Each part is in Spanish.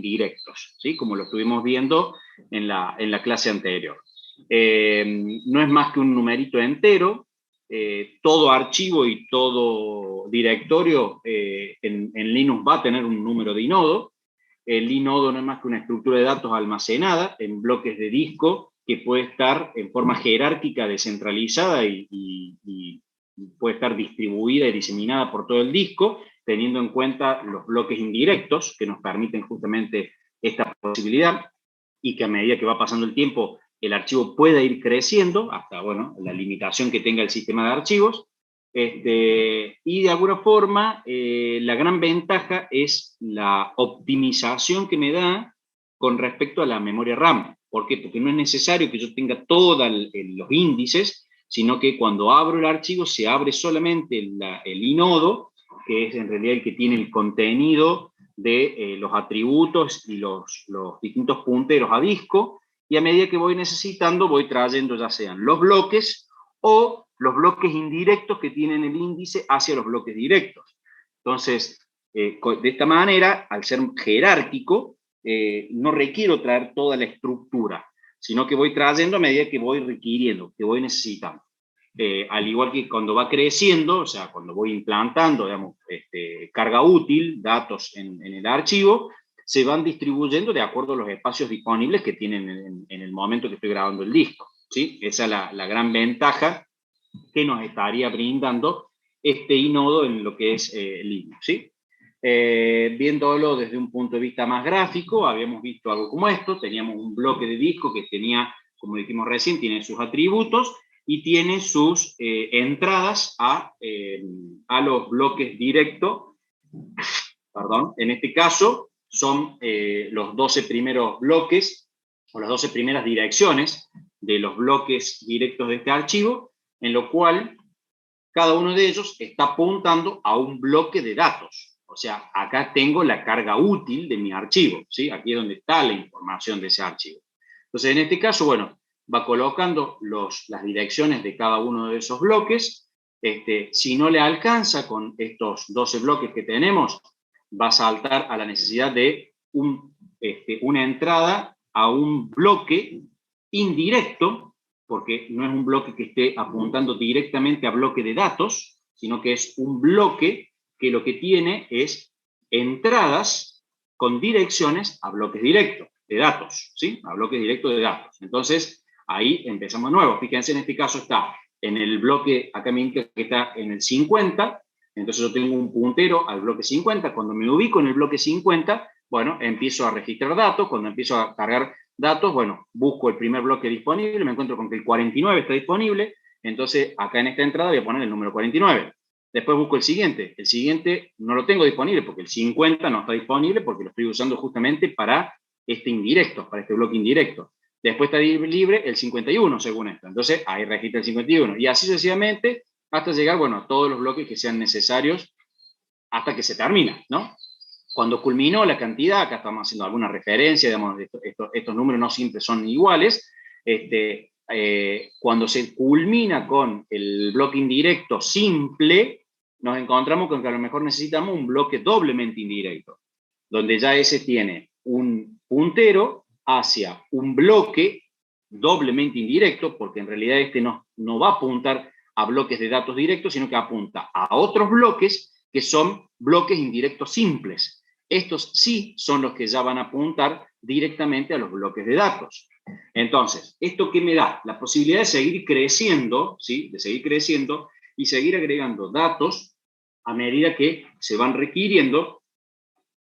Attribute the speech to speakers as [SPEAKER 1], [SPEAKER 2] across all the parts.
[SPEAKER 1] indirectos, ¿sí? Como lo estuvimos viendo en la clase anterior. No es más que un numerito entero. Todo archivo y todo directorio en Linux va a tener un número de inodo. El inodo no es más que una estructura de datos almacenada en bloques de disco que puede estar en forma jerárquica, descentralizada y puede estar distribuida y diseminada por todo el disco, teniendo en cuenta los bloques indirectos que nos permiten justamente esta posibilidad, y que a medida que va pasando el tiempo el archivo pueda ir creciendo hasta, bueno, la limitación que tenga el sistema de archivos. Y de alguna forma, la gran ventaja es la optimización que me da con respecto a la memoria RAM. ¿Por qué? Porque no es necesario que yo tenga todos los índices, sino que cuando abro el archivo se abre solamente el inodo, que es en realidad el que tiene el contenido de los atributos y los distintos punteros a disco, y a medida que voy necesitando voy trayendo ya sean los bloques o los bloques indirectos que tienen el índice hacia los bloques directos. Entonces, de esta manera, al ser jerárquico, no requiero traer toda la estructura, sino que voy trayendo a medida que voy requiriendo, que voy necesitando. Al igual que cuando va creciendo, o sea, cuando voy implantando, digamos, carga útil, datos en el archivo, se van distribuyendo de acuerdo a los espacios disponibles que tienen en el momento que estoy grabando el disco, ¿sí? Esa es la gran ventaja que nos estaría brindando este inodo en lo que es Linux, ¿sí? Viéndolo desde un punto de vista más gráfico, habíamos visto algo como esto. Teníamos un bloque de disco que tenía, como dijimos recién, tiene sus atributos y tiene sus entradas a los bloques directos. Perdón, en este caso son los 12 primeros bloques o las 12 primeras direcciones de los bloques directos de este archivo, en lo cual cada uno de ellos está apuntando a un bloque de datos. O sea, acá tengo la carga útil de mi archivo, ¿sí? Aquí es donde está la información de ese archivo. Entonces, en este caso, bueno, va colocando las direcciones de cada uno de esos bloques. Si no le alcanza con estos 12 bloques que tenemos, va a saltar a la necesidad de una entrada a un bloque indirecto, porque no es un bloque que esté apuntando directamente a bloque de datos, sino que es un bloque que lo que tiene es entradas con direcciones a bloques directos de datos, ¿sí? A bloques directos de datos. Entonces, ahí empezamos de nuevo. Fíjense, en este caso está en el bloque, acá me indica que está en el 50, entonces yo tengo un puntero al bloque 50. Cuando me ubico en el bloque 50, bueno, empiezo a registrar datos. Cuando empiezo a cargar datos, bueno, busco el primer bloque disponible, me encuentro con que el 49 está disponible, entonces acá en esta entrada voy a poner el número 49. Después busco el siguiente no lo tengo disponible porque el 50 no está disponible porque lo estoy usando justamente para este indirecto, para este bloque indirecto. Después está libre el 51 según esto, entonces ahí registra el 51 y así sucesivamente hasta llegar, bueno, a todos los bloques que sean necesarios hasta que se termina, ¿no? Cuando culminó la cantidad, acá estamos haciendo alguna referencia, digamos, estos números no siempre son iguales, cuando se culmina con el bloque indirecto simple, nos encontramos con que a lo mejor necesitamos un bloque doblemente indirecto, donde ya ese tiene un puntero hacia un bloque doblemente indirecto, porque en realidad no va a apuntar a bloques de datos directos, sino que apunta a otros bloques que son bloques indirectos simples. Estos sí son los que ya van a apuntar directamente a los bloques de datos. Entonces, ¿esto qué me da? La posibilidad de seguir creciendo, ¿sí? De seguir creciendo y seguir agregando datos a medida que se van requiriendo,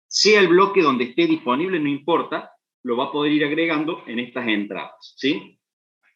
[SPEAKER 1] sea el bloque donde esté disponible, no importa, lo va a poder ir agregando en estas entradas, ¿sí?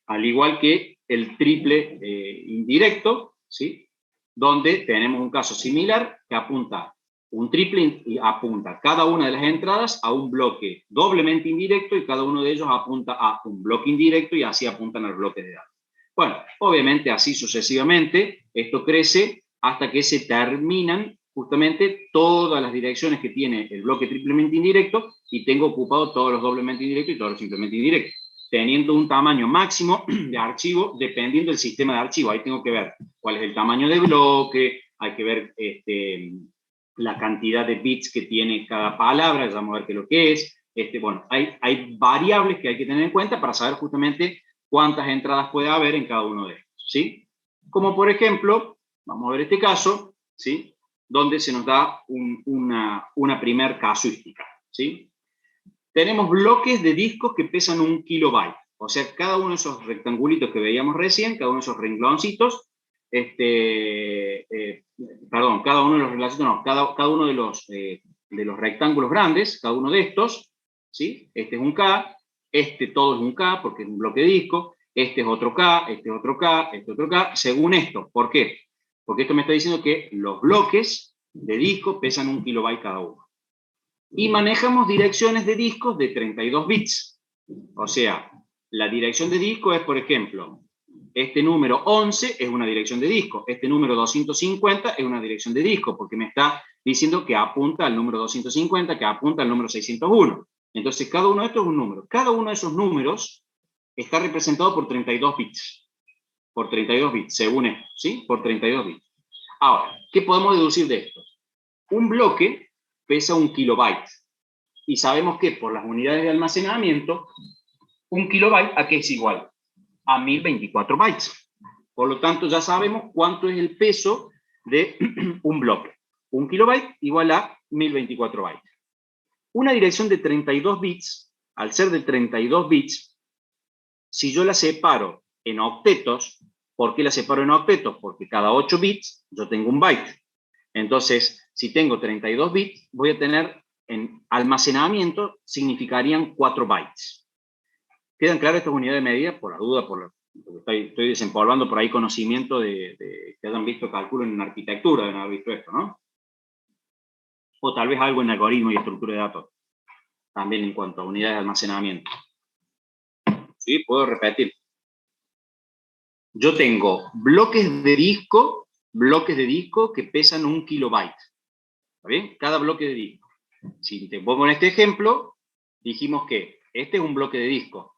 [SPEAKER 1] Al igual que el triple indirecto, ¿sí? Donde tenemos un caso similar que apunta un triple y apunta cada una de las entradas a un bloque doblemente indirecto y cada uno de ellos apunta a un bloque indirecto y así apuntan al bloque de datos. Bueno, obviamente así sucesivamente, esto crece hasta que se terminan justamente todas las direcciones que tiene el bloque triplemente indirecto y tengo ocupado todos los doblemente indirectos y todos los simplemente indirectos, teniendo un tamaño máximo de archivo dependiendo del sistema de archivo. Ahí tengo que ver cuál es el tamaño de bloque, hay que ver la cantidad de bits que tiene cada palabra, ya vamos a ver qué es lo que es, Bueno, hay variables que hay que tener en cuenta para saber justamente cuántas entradas puede haber en cada uno de estos, ¿sí? Como por ejemplo, vamos a ver este caso, ¿sí? Donde se nos da una primer casuística, ¿sí? Tenemos bloques de discos que pesan 1 kilobyte. O sea, cada uno de esos rectangulitos que veíamos recién, cada uno de esos rengloncitos, cada uno de los rengloncitos, no, cada uno de los rectángulos grandes, cada uno de estos, ¿sí? Este es un K, todo es un K porque es un bloque de disco, este es otro K, este es otro K, este es otro K, según esto. ¿Por qué? Porque esto me está diciendo que los bloques de disco pesan 1 kilobyte cada uno. Y manejamos direcciones de discos de 32 bits. O sea, la dirección de disco es, por ejemplo, este número 11 es una dirección de disco, este número 250 es una dirección de disco, porque me está diciendo que apunta al número 250, que apunta al número 601. Entonces, cada uno de estos es un número. Cada uno de esos números está representado por 32 bits. Por 32 bits, según esto, ¿sí? Por 32 bits. Ahora, ¿qué podemos deducir de esto? Un bloque pesa 1 kilobyte. Y sabemos que por las unidades de almacenamiento, 1 kilobyte, ¿a qué es igual? A 1024 bytes. Por lo tanto, ya sabemos cuánto es el peso de un bloque. 1 kilobyte igual a 1024 bytes. Una dirección de 32 bits, al ser de 32 bits, si yo la separo en octetos, ¿por qué la separo en octetos? Porque cada 8 bits yo tengo un byte. Entonces, si tengo 32 bits, voy a tener en almacenamiento, significarían 4 bytes. ¿Quedan claras estas unidades de medida? Por la duda, porque estoy desempolvando por ahí conocimiento de que hayan visto cálculo en arquitectura, de no haber visto esto, ¿no? O tal vez algo en algoritmo y estructura de datos, también en cuanto a unidades de almacenamiento. ¿Sí? Puedo repetir. Yo tengo bloques de disco que pesan 1 kilobyte. ¿Está bien? Cada bloque de disco. Si te pongo en este ejemplo, dijimos que este es un bloque de disco.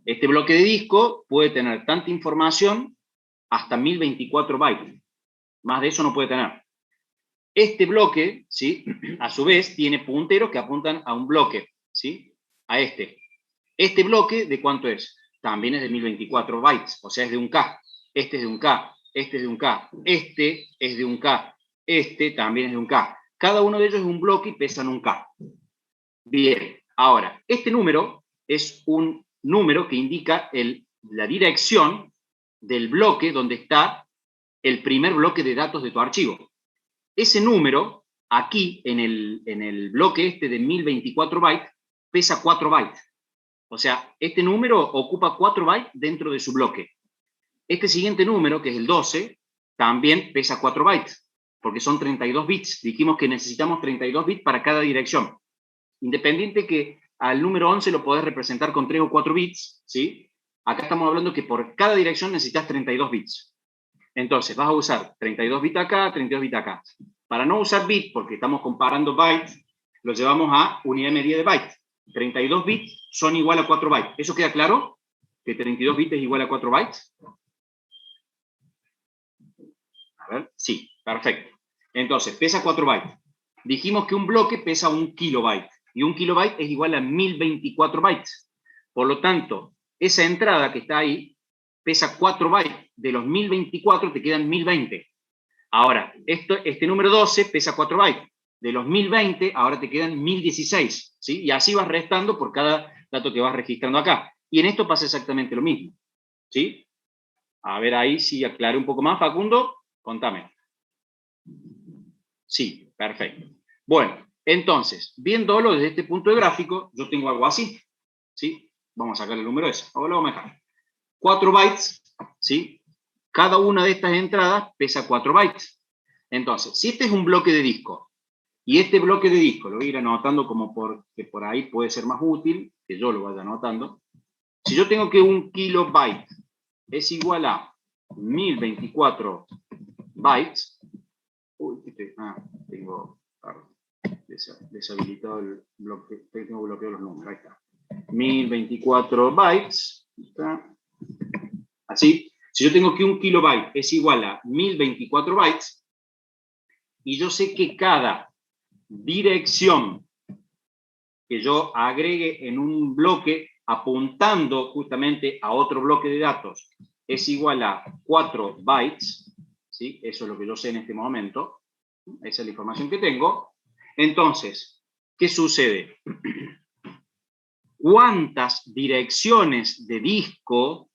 [SPEAKER 1] Este bloque de disco puede tener tanta información hasta 1024 bytes. Más de eso no puede tener. Este bloque, ¿sí? A su vez, tiene punteros que apuntan a un bloque, ¿sí? A este. Este bloque, ¿de cuánto es? También es de 1024 bytes, o sea, es de un K. Este es de un K, este es de un K, este es de un K, este también es de un K. Cada uno de ellos es un bloque y pesan un K. Bien, ahora, este número es un número que indica la dirección del bloque donde está el primer bloque de datos de tu archivo. Ese número, aquí, en el bloque este de 1024 bytes, pesa 4 bytes. O sea, este número ocupa 4 bytes dentro de su bloque. Este siguiente número, que es el 12, también pesa 4 bytes, porque son 32 bits. Dijimos que necesitamos 32 bits para cada dirección. Independiente que al número 11 lo podés representar con 3 o 4 bits, ¿sí? Acá estamos hablando que por cada dirección necesitas 32 bits. Entonces, vas a usar 32 bits acá, 32 bits acá. Para no usar bits, porque estamos comparando bytes, lo llevamos a unidad de medida de bytes. 32 bits son igual a 4 bytes. ¿Eso queda claro? ¿Que 32 bits es igual a 4 bytes? A ver, sí, perfecto. Entonces, pesa 4 bytes. Dijimos que un bloque pesa 1 kilobyte. Y 1 kilobyte es igual a 1024 bytes. Por lo tanto, esa entrada que está ahí pesa 4 bytes. De los 1024 te quedan 1020. Ahora, este número 12 pesa 4 bytes. De los 1020, ahora te quedan 1016. ¿Sí? Y así vas restando por cada dato que vas registrando acá. Y en esto pasa exactamente lo mismo. ¿Sí? A ver ahí si aclaré un poco más, Facundo. Contame. Sí, perfecto. Bueno, entonces, viéndolo desde este punto de gráfico, yo tengo algo así. ¿Sí? Vamos a sacar el número ese. Ahora lo vamos a dejar. 4 bytes, ¿sí? Cada una de estas entradas pesa 4 bytes. Entonces, si este es un bloque de disco, y este bloque de disco lo voy a ir anotando como porque por ahí puede ser más útil, que yo lo vaya anotando. Si yo tengo que 1 kilobyte es igual a 1024 bytes, tengo deshabilitado el bloque, tengo bloqueado los números, ahí está. 1024 bytes, ¿está? Así, si yo tengo que 1 kilobyte es igual a 1024 bytes, y yo sé que cada dirección que yo agregue en un bloque apuntando justamente a otro bloque de datos es igual a 4 bytes, ¿sí? Eso es lo que yo sé en este momento, esa es la información que tengo. Entonces, ¿qué sucede? ¿Cuántas direcciones de disco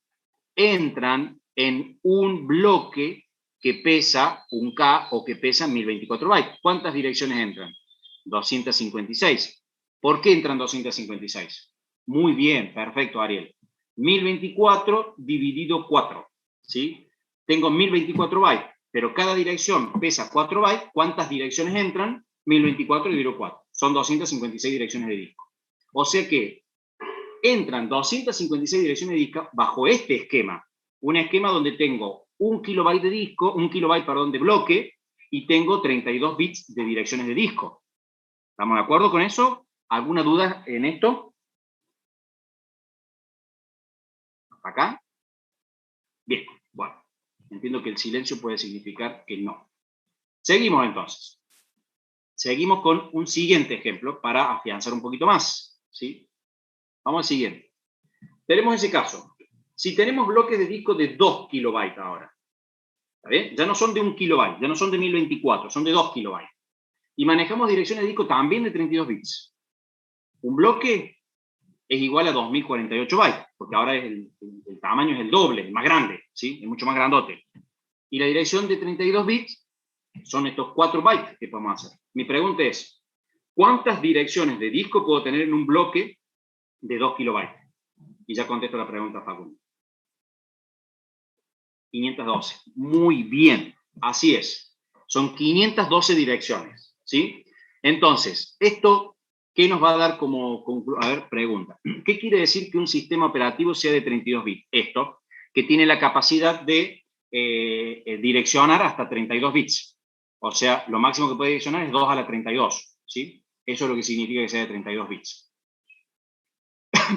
[SPEAKER 1] entran en un bloque que pesa un K o que pesa 1024 bytes? ¿Cuántas direcciones entran? 256. ¿Por qué entran 256? Muy bien, perfecto, Ariel. 1024 dividido 4, ¿sí? Tengo 1024 bytes, pero cada dirección pesa 4 bytes. ¿Cuántas direcciones entran? 1024 dividido 4. Son 256 direcciones de disco. O sea que entran 256 direcciones de disco bajo este esquema. Un esquema donde tengo un kilobyte de disco, un kilobyte, perdón, de bloque, y tengo 32 bits de direcciones de disco. ¿Estamos de acuerdo con eso? ¿Alguna duda en esto? ¿Acá? Bien, bueno. Entiendo que el silencio puede significar que no. Seguimos entonces. Seguimos con un siguiente ejemplo para afianzar un poquito más, ¿sí? Vamos al siguiente. Tenemos ese caso. Si tenemos bloques de disco de 2 kilobytes ahora, ¿está bien? Ya no son de 1 kilobyte, ya no son de 1024, son de 2 kilobytes. Y manejamos direcciones de disco también de 32 bits. Un bloque es igual a 2048 bytes, porque ahora el tamaño es el doble, el más grande, ¿sí? Es mucho más grandote. Y la dirección de 32 bits son estos 4 bytes que podemos hacer. Mi pregunta es, ¿cuántas direcciones de disco puedo tener en un bloque de 2 kilobytes? Y ya contesto la pregunta, Facundo. 512. Muy bien, así es. Son 512 direcciones, ¿sí? Entonces, esto, ¿qué nos va a dar como conclusión? A ver, pregunta. ¿Qué quiere decir que un sistema operativo sea de 32 bits? Esto, que tiene la capacidad de direccionar hasta 32 bits. O sea, lo máximo que puede direccionar es 2 a la 32, ¿sí? Eso es lo que significa que sea de 32 bits.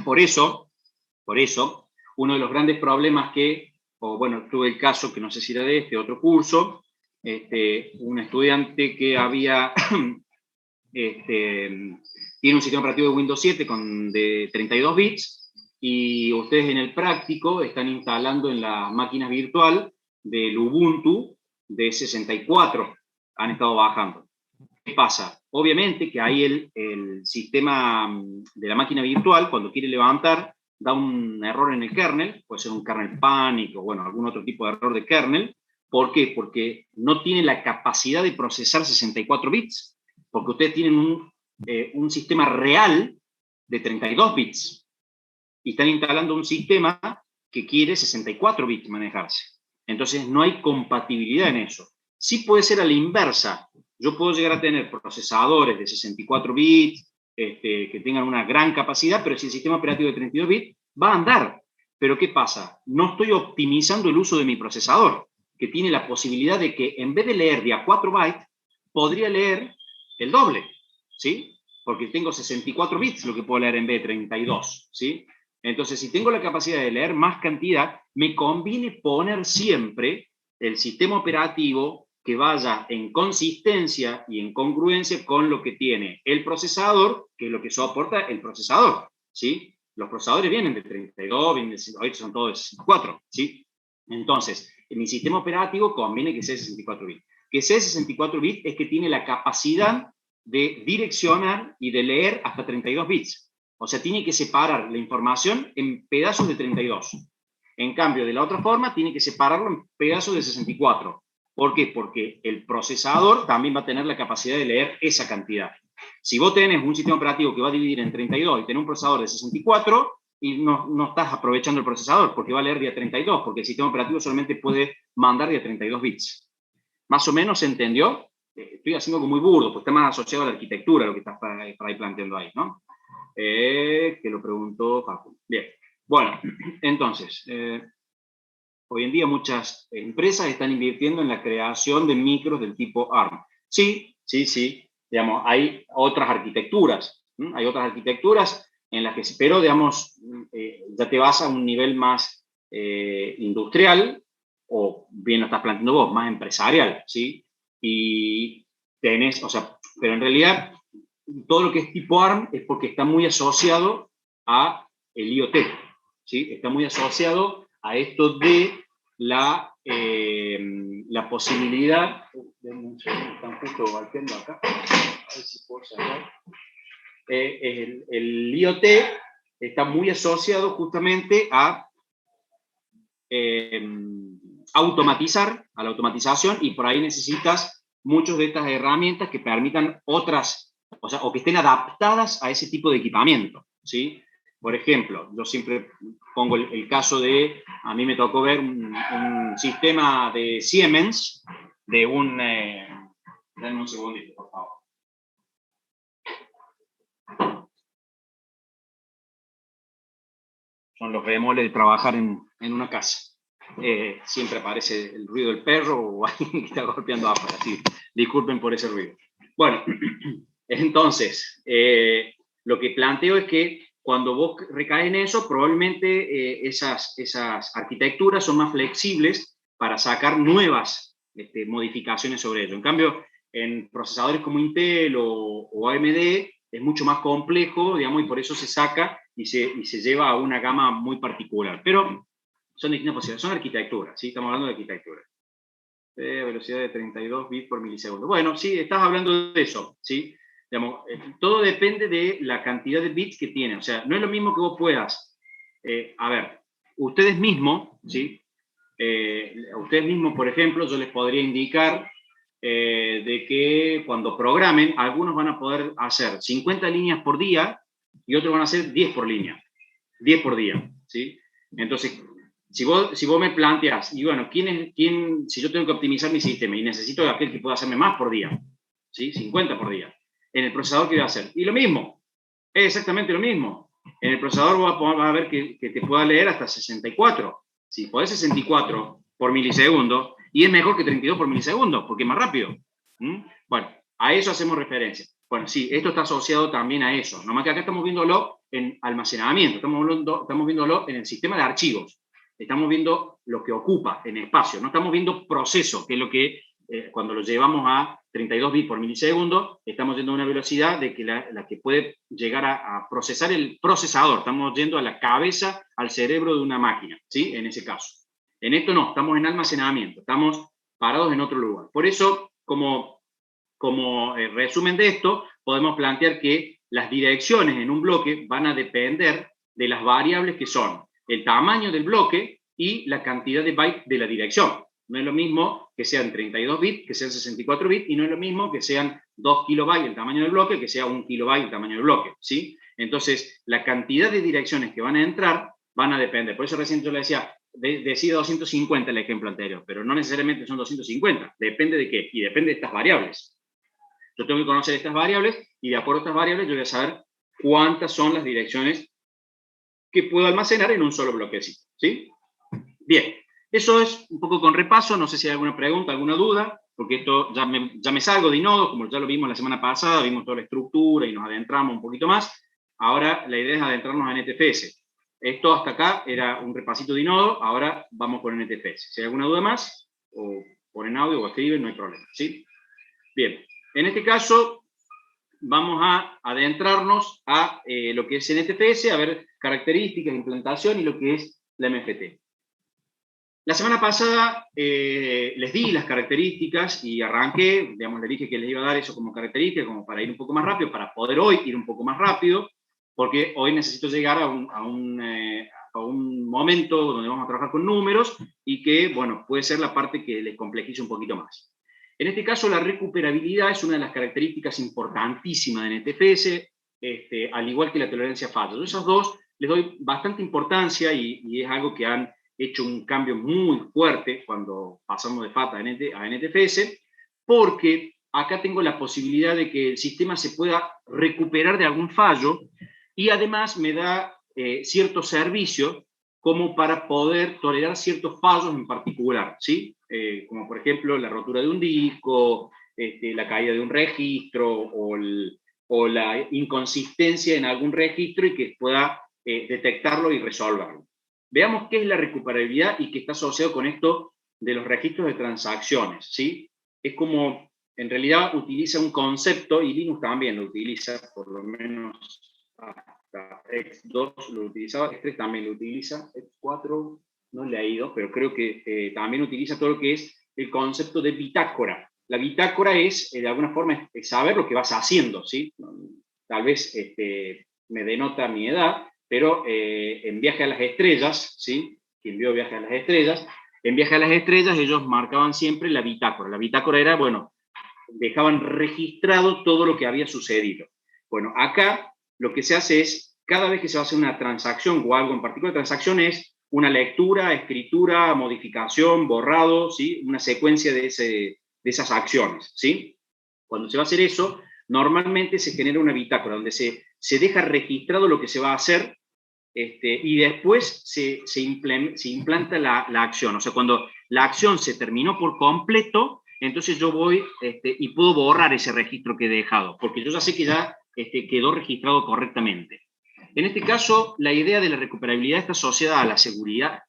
[SPEAKER 1] Por eso, uno de los grandes problemas o bueno, tuve el caso, que no sé si era de este otro curso, un estudiante que había, tiene un sistema operativo de Windows 7 de 32 bits, y ustedes en el práctico están instalando en la máquina virtual del Ubuntu de 64, han estado bajando. ¿Qué pasa? Obviamente que ahí el sistema de la máquina virtual, cuando quiere levantar, da un error en el kernel, puede ser un kernel panic o bueno, algún otro tipo de error de kernel. ¿Por qué? Porque no tiene la capacidad de procesar 64 bits, porque ustedes tienen un sistema real de 32 bits y están instalando un sistema que quiere 64 bits manejarse. Entonces no hay compatibilidad en eso. Sí puede ser a la inversa. Yo puedo llegar a tener procesadores de 64 bits, que tengan una gran capacidad, pero si el sistema operativo de 32 bits va a andar. Pero ¿qué pasa? No estoy optimizando el uso de mi procesador, que tiene la posibilidad de que en vez de leer de a 4 bytes, podría leer el doble, ¿sí? Porque tengo 64 bits lo que puedo leer en vez de 32, ¿sí? Entonces, si tengo la capacidad de leer más cantidad, me conviene poner siempre el sistema operativo que vaya en consistencia y en congruencia con lo que tiene el procesador, que es lo que soporta el procesador, ¿sí? Los procesadores vienen de 32, vienen de 68, son todos de 64, ¿sí? Entonces, en mi sistema operativo conviene que sea 64 bits. Que sea 64 bits es que tiene la capacidad de direccionar y de leer hasta 32 bits. O sea, tiene que separar la información en pedazos de 32. En cambio, de la otra forma, tiene que separarlo en pedazos de 64. ¿Por qué? Porque el procesador también va a tener la capacidad de leer esa cantidad. Si vos tenés un sistema operativo que va a dividir en 32 y tenés un procesador de 64, y no estás aprovechando el procesador, porque va a leer de a 32, porque el sistema operativo solamente puede mandar de a 32 bits. ¿Más o menos se entendió? Estoy haciendo algo muy burdo, porque está más asociado a la arquitectura, lo que estás para ahí planteando ahí, ¿no? Que lo preguntó Facu. Bien, bueno, entonces, hoy en día muchas empresas están invirtiendo en la creación de micros del tipo ARM. Sí, sí, sí, digamos, hay otras arquitecturas, hay otras arquitecturas en las que, pero digamos, ya te vas a un nivel más industrial, o bien lo estás planteando vos, más empresarial, ¿sí? Y tenés, o sea, pero en realidad todo lo que es tipo ARM es porque está muy asociado a el IoT, ¿sí? Está muy asociado a esto de la posibilidad... Denme un segundo, están justo golpeando acá. A ver si puedo sacar. El IoT está muy asociado justamente a automatizar, a la automatización, y por ahí necesitas muchas de estas herramientas que permitan otras, o sea, o que estén adaptadas a ese tipo de equipamiento, ¿sí? Por ejemplo, yo siempre pongo el caso de, a mí me tocó ver un sistema de Siemens, de un... denme un segundito, por favor. Son los bemoles de trabajar en una casa. Siempre aparece el ruido del perro o alguien que está golpeando afuera. Sí, disculpen por ese ruido. Bueno, entonces, lo que planteo es que cuando vos recaes en eso, probablemente esas arquitecturas son más flexibles para sacar nuevas modificaciones sobre ello. En cambio, en procesadores como Intel o AMD es mucho más complejo, digamos, y por eso se saca y se lleva a una gama muy particular. Pero son distintas posibilidades, son arquitecturas, ¿sí? Estamos hablando de arquitectura. Velocidad de 32 bits por milisegundo. Bueno, sí, estás hablando de eso, ¿sí? Digamos, todo depende de la cantidad de bits que tiene. O sea, no es lo mismo que vos puedas, a ver, ustedes mismos, ¿sí? Ustedes mismos, por ejemplo, yo les podría indicar de que cuando programen, algunos van a poder hacer 50 líneas por día y otros van a hacer 10 por línea, 10 por día, ¿sí? Entonces, si vos me planteas, y bueno, si yo tengo que optimizar mi sistema y necesito aquel que pueda hacerme más por día, ¿sí? 50 por día, en el procesador, ¿qué voy a hacer? Y lo mismo, es exactamente lo mismo. En el procesador vas a ver que te pueda leer hasta 64. Si podés 64 por milisegundo, y es mejor que 32 por milisegundo, porque es más rápido. Bueno, a eso hacemos referencia. Bueno, sí, esto está asociado también a eso. Nomás que acá estamos viéndolo en almacenamiento, estamos viéndolo en el sistema de archivos. Estamos viendo lo que ocupa en espacio, no estamos viendo proceso, que es lo que cuando lo llevamos a 32 bits por milisegundo, estamos yendo a una velocidad de que la que puede llegar a procesar el procesador. Estamos yendo a la cabeza, al cerebro de una máquina, ¿sí? En ese caso. En esto no, estamos en almacenamiento, estamos parados en otro lugar. Por eso, como resumen de esto, podemos plantear que las direcciones en un bloque van a depender de las variables que son el tamaño del bloque y la cantidad de bytes de la dirección. No es lo mismo que sean 32 bits, que sean 64 bits, y no es lo mismo que sean 2 kilobytes el tamaño del bloque, que sea 1 kilobyte el tamaño del bloque, ¿sí? Entonces, la cantidad de direcciones que van a entrar van a depender. Por eso recién yo le decía, decía 250 el ejemplo anterior, pero no necesariamente son 250, depende de qué, y depende de estas variables. Yo tengo que conocer estas variables, y de acuerdo a estas variables yo voy a saber cuántas son las direcciones que puedo almacenar en un solo bloquecito, ¿sí? Bien, eso es un poco con repaso, no sé si hay alguna pregunta, alguna duda, porque esto ya me salgo de Inodo, como ya lo vimos la semana pasada, vimos toda la estructura y nos adentramos un poquito más. Ahora la idea es adentrarnos en NTFS. Esto hasta acá era un repasito de Inodo, ahora vamos por NTFS. Si hay alguna duda más, o ponen audio o escriben, no hay problema, ¿sí? Bien, en este caso vamos a adentrarnos a lo que es NTFS, a ver características, implantación y lo que es la MFT. La semana pasada les di las características y arranqué, digamos, les dije que les iba a dar eso como característica, como para ir un poco más rápido, para poder hoy ir un poco más rápido, porque hoy necesito llegar a un momento donde vamos a trabajar con números y que, bueno, puede ser la parte que les complejice un poquito más. En este caso, la recuperabilidad es una de las características importantísimas de NTFS, al igual que la tolerancia a fallos. Yo esas dos les doy bastante importancia y es algo que han hecho un cambio muy fuerte cuando pasamos de FAT a NTFS, porque acá tengo la posibilidad de que el sistema se pueda recuperar de algún fallo y además me da cierto servicio como para poder tolerar ciertos fallos en particular, ¿sí? Como por ejemplo la rotura de un disco, la caída de un registro o la inconsistencia en algún registro y que pueda detectarlo y resolverlo. Veamos qué es la recuperabilidad y qué está asociado con esto de los registros de transacciones, ¿sí? Es como en realidad utiliza un concepto, y Linux también lo utiliza, por lo menos hasta X2 lo utilizaba, X3 también lo utiliza, X4 no le ha ido, pero creo que también utiliza todo lo que es el concepto de bitácora. La bitácora es, de alguna forma, es saber lo que vas haciendo, ¿sí? Tal vez me denota mi edad, pero en Viaje a las Estrellas, ¿sí? Quien vio Viaje a las Estrellas, en Viaje a las Estrellas ellos marcaban siempre la bitácora. La bitácora era, bueno, dejaban registrado todo lo que había sucedido. Bueno, acá lo que se hace es, cada vez que se va a hacer una transacción o algo en particular, transacción es una lectura, escritura, modificación, borrado, ¿sí? Una secuencia de esas acciones, ¿sí? Cuando se va a hacer eso, normalmente se genera una bitácora donde se deja registrado lo que se va a hacer y después se implanta la acción. O sea, cuando la acción se terminó por completo, entonces yo voy y puedo borrar ese registro que he dejado, porque yo ya sé que ya quedó registrado correctamente. En este caso, la idea de la recuperabilidad está asociada a la seguridad.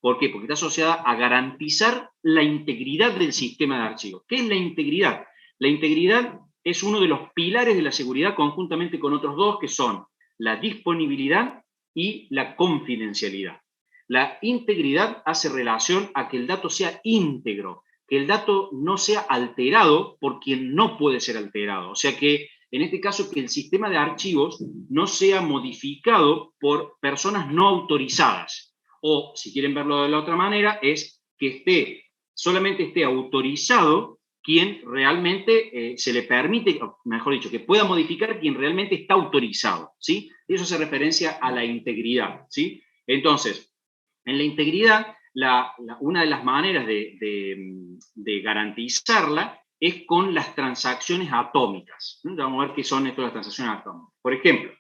[SPEAKER 1] ¿Por qué? Porque está asociada a garantizar la integridad del sistema de archivos. ¿Qué es la integridad? La integridad es uno de los pilares de la seguridad conjuntamente con otros dos, que son la disponibilidad y la confidencialidad. La integridad hace relación a que el dato sea íntegro, que el dato no sea alterado por quien no puede ser alterado. O sea que, en este caso, que el sistema de archivos no sea modificado por personas no autorizadas. O, si quieren verlo de la otra manera, es que solamente esté autorizado quien realmente se le permite, mejor dicho, que pueda modificar quien realmente está autorizado, ¿sí? Eso hace referencia a la integridad, ¿sí? Entonces, en la integridad, una de las maneras de garantizarla es con las transacciones atómicas. Vamos a ver qué son estas las transacciones atómicas. Por ejemplo,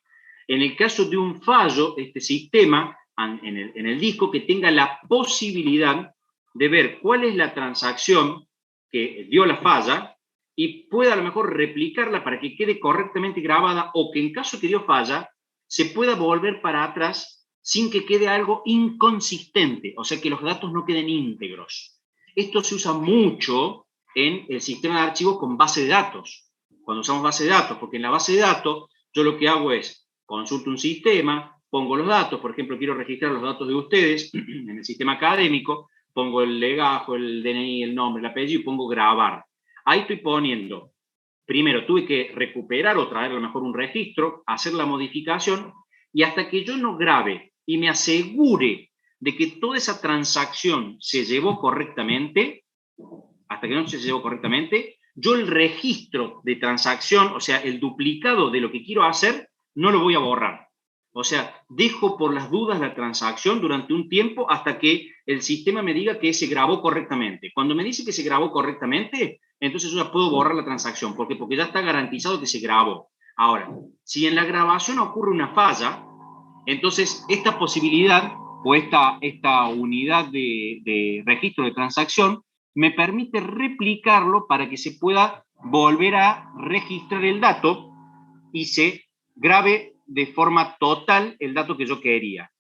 [SPEAKER 1] en el caso de un fallo, este sistema, en el disco, que tenga la posibilidad de ver cuál es la transacción que dio la falla y pueda a lo mejor replicarla para que quede correctamente grabada, o que en caso que dio falla, se pueda volver para atrás sin que quede algo inconsistente, o sea, que los datos no queden íntegros. Esto se usa mucho en el sistema de archivos con base de datos. Cuando usamos base de datos, porque en la base de datos yo lo que hago es consulto un sistema, pongo los datos, por ejemplo, quiero registrar los datos de ustedes en el sistema académico, pongo el legajo, el DNI, el nombre, el apellido y pongo grabar. Ahí estoy poniendo, primero tuve que recuperar o traer a lo mejor un registro, hacer la modificación, y hasta que yo no grabe y me asegure de que toda esa transacción se llevó correctamente, hasta que no se llevó correctamente, yo el registro de transacción, o sea, el duplicado de lo que quiero hacer, no lo voy a borrar. O sea, dejo por las dudas la transacción durante un tiempo hasta que el sistema me diga que se grabó correctamente. Cuando me dice que se grabó correctamente, entonces yo ya puedo borrar la transacción. ¿Por qué? Porque ya está garantizado que se grabó. Ahora, si en la grabación ocurre una falla, entonces esta posibilidad o esta unidad de registro de transacción me permite replicarlo para que se pueda volver a registrar el dato y se grabe de forma total el dato que yo quería.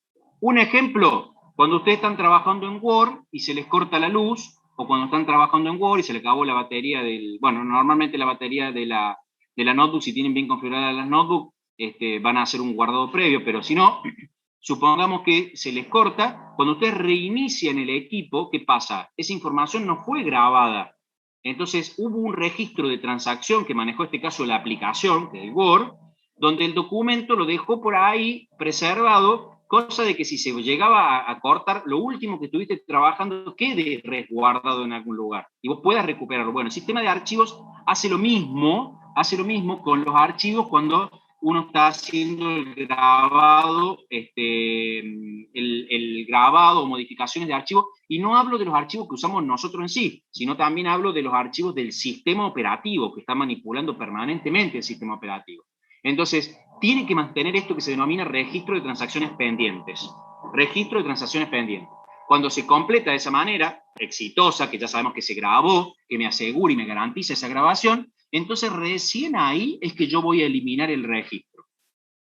[SPEAKER 1] Un ejemplo, cuando ustedes están trabajando en Word y se les corta la luz, o cuando están trabajando en Word y se les acabó la batería normalmente la batería de la notebook, si tienen bien configuradas las notebooks, van a hacer un guardado previo, pero si no, supongamos que se les corta, cuando ustedes reinician el equipo, ¿qué pasa? Esa información no fue grabada. Entonces hubo un registro de transacción que manejó este caso la aplicación, que es el Word, donde el documento lo dejó por ahí preservado, cosa de que si se llegaba a cortar, lo último que estuviste trabajando quede resguardado en algún lugar y vos puedas recuperarlo. Bueno, el sistema de archivos hace lo mismo con los archivos cuando uno está haciendo el grabado, el grabado o modificaciones de archivos, y no hablo de los archivos que usamos nosotros en sí, sino también hablo de los archivos del sistema operativo, que está manipulando permanentemente el sistema operativo. Entonces, tiene que mantener esto que se denomina registro de transacciones pendientes. Registro de transacciones pendientes. Cuando se completa de esa manera, exitosa, que ya sabemos que se grabó, que me asegura y me garantiza esa grabación, entonces recién ahí es que yo voy a eliminar el registro.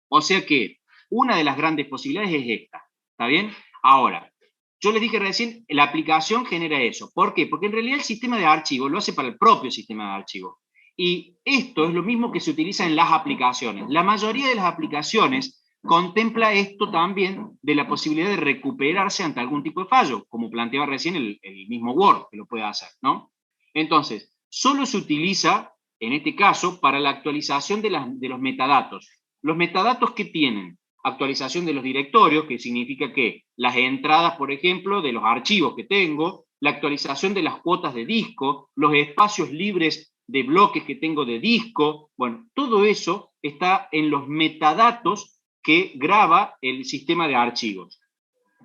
[SPEAKER 1] O sea que una de las grandes posibilidades es esta, ¿está bien? Ahora, yo les dije recién, la aplicación genera eso. ¿Por qué? Porque en realidad el sistema de archivo lo hace para el propio sistema de archivo. Y esto es lo mismo que se utiliza en las aplicaciones. La mayoría de las aplicaciones contempla esto también de la posibilidad de recuperarse ante algún tipo de fallo, como planteaba recién el mismo Word, que lo puede hacer, ¿no? Entonces, solo se utiliza, en este caso, para la actualización de los metadatos. Los metadatos que tienen actualización de los directorios, que significa que las entradas, por ejemplo, de los archivos que tengo, la actualización de las cuotas de disco, los espacios libres de bloques que tengo de disco, bueno, todo eso está en los metadatos que graba el sistema de archivos.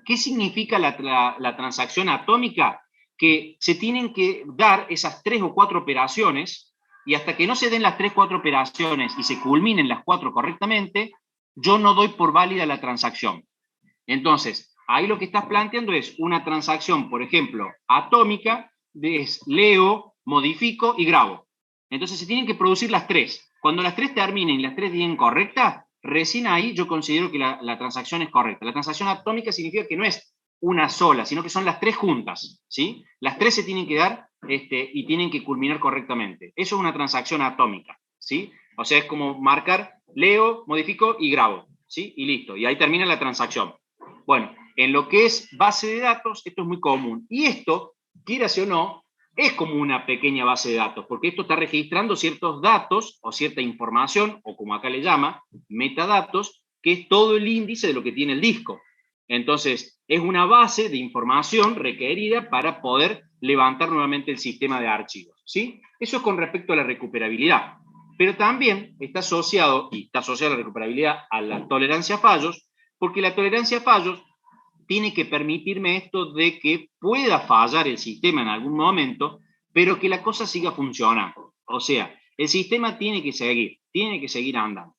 [SPEAKER 1] ¿Qué significa la transacción atómica? Que se tienen que dar esas 3 o 4 operaciones, y hasta que no se den las 3 o 4 operaciones y se culminen las 4 correctamente, yo no doy por válida la transacción. Entonces, ahí lo que estás planteando es una transacción, por ejemplo, atómica, es leo, modifico y grabo. Entonces se tienen que producir las 3. Cuando las 3 terminen y las 3 digan correctas, recién ahí yo considero que la transacción es correcta. La transacción atómica significa que no es una sola, sino que son las 3 juntas, ¿sí? Las 3 se tienen que dar y tienen que culminar correctamente. Eso es una transacción atómica, ¿sí? O sea, es como marcar, leo, modifico y grabo, ¿sí? Y listo, y ahí termina la transacción. Bueno, en lo que es base de datos, esto es muy común. Y esto, quieras o no, es como una pequeña base de datos, porque esto está registrando ciertos datos o cierta información, o como acá le llama, metadatos, que es todo el índice de lo que tiene el disco. Entonces, es una base de información requerida para poder levantar nuevamente el sistema de archivos, ¿sí? Eso es con respecto a la recuperabilidad. Pero también está asociado, y está asociada la recuperabilidad a la tolerancia a fallos, porque la tolerancia a fallos tiene que permitirme esto de que pueda fallar el sistema en algún momento, pero que la cosa siga funcionando. O sea, el sistema tiene que seguir andando.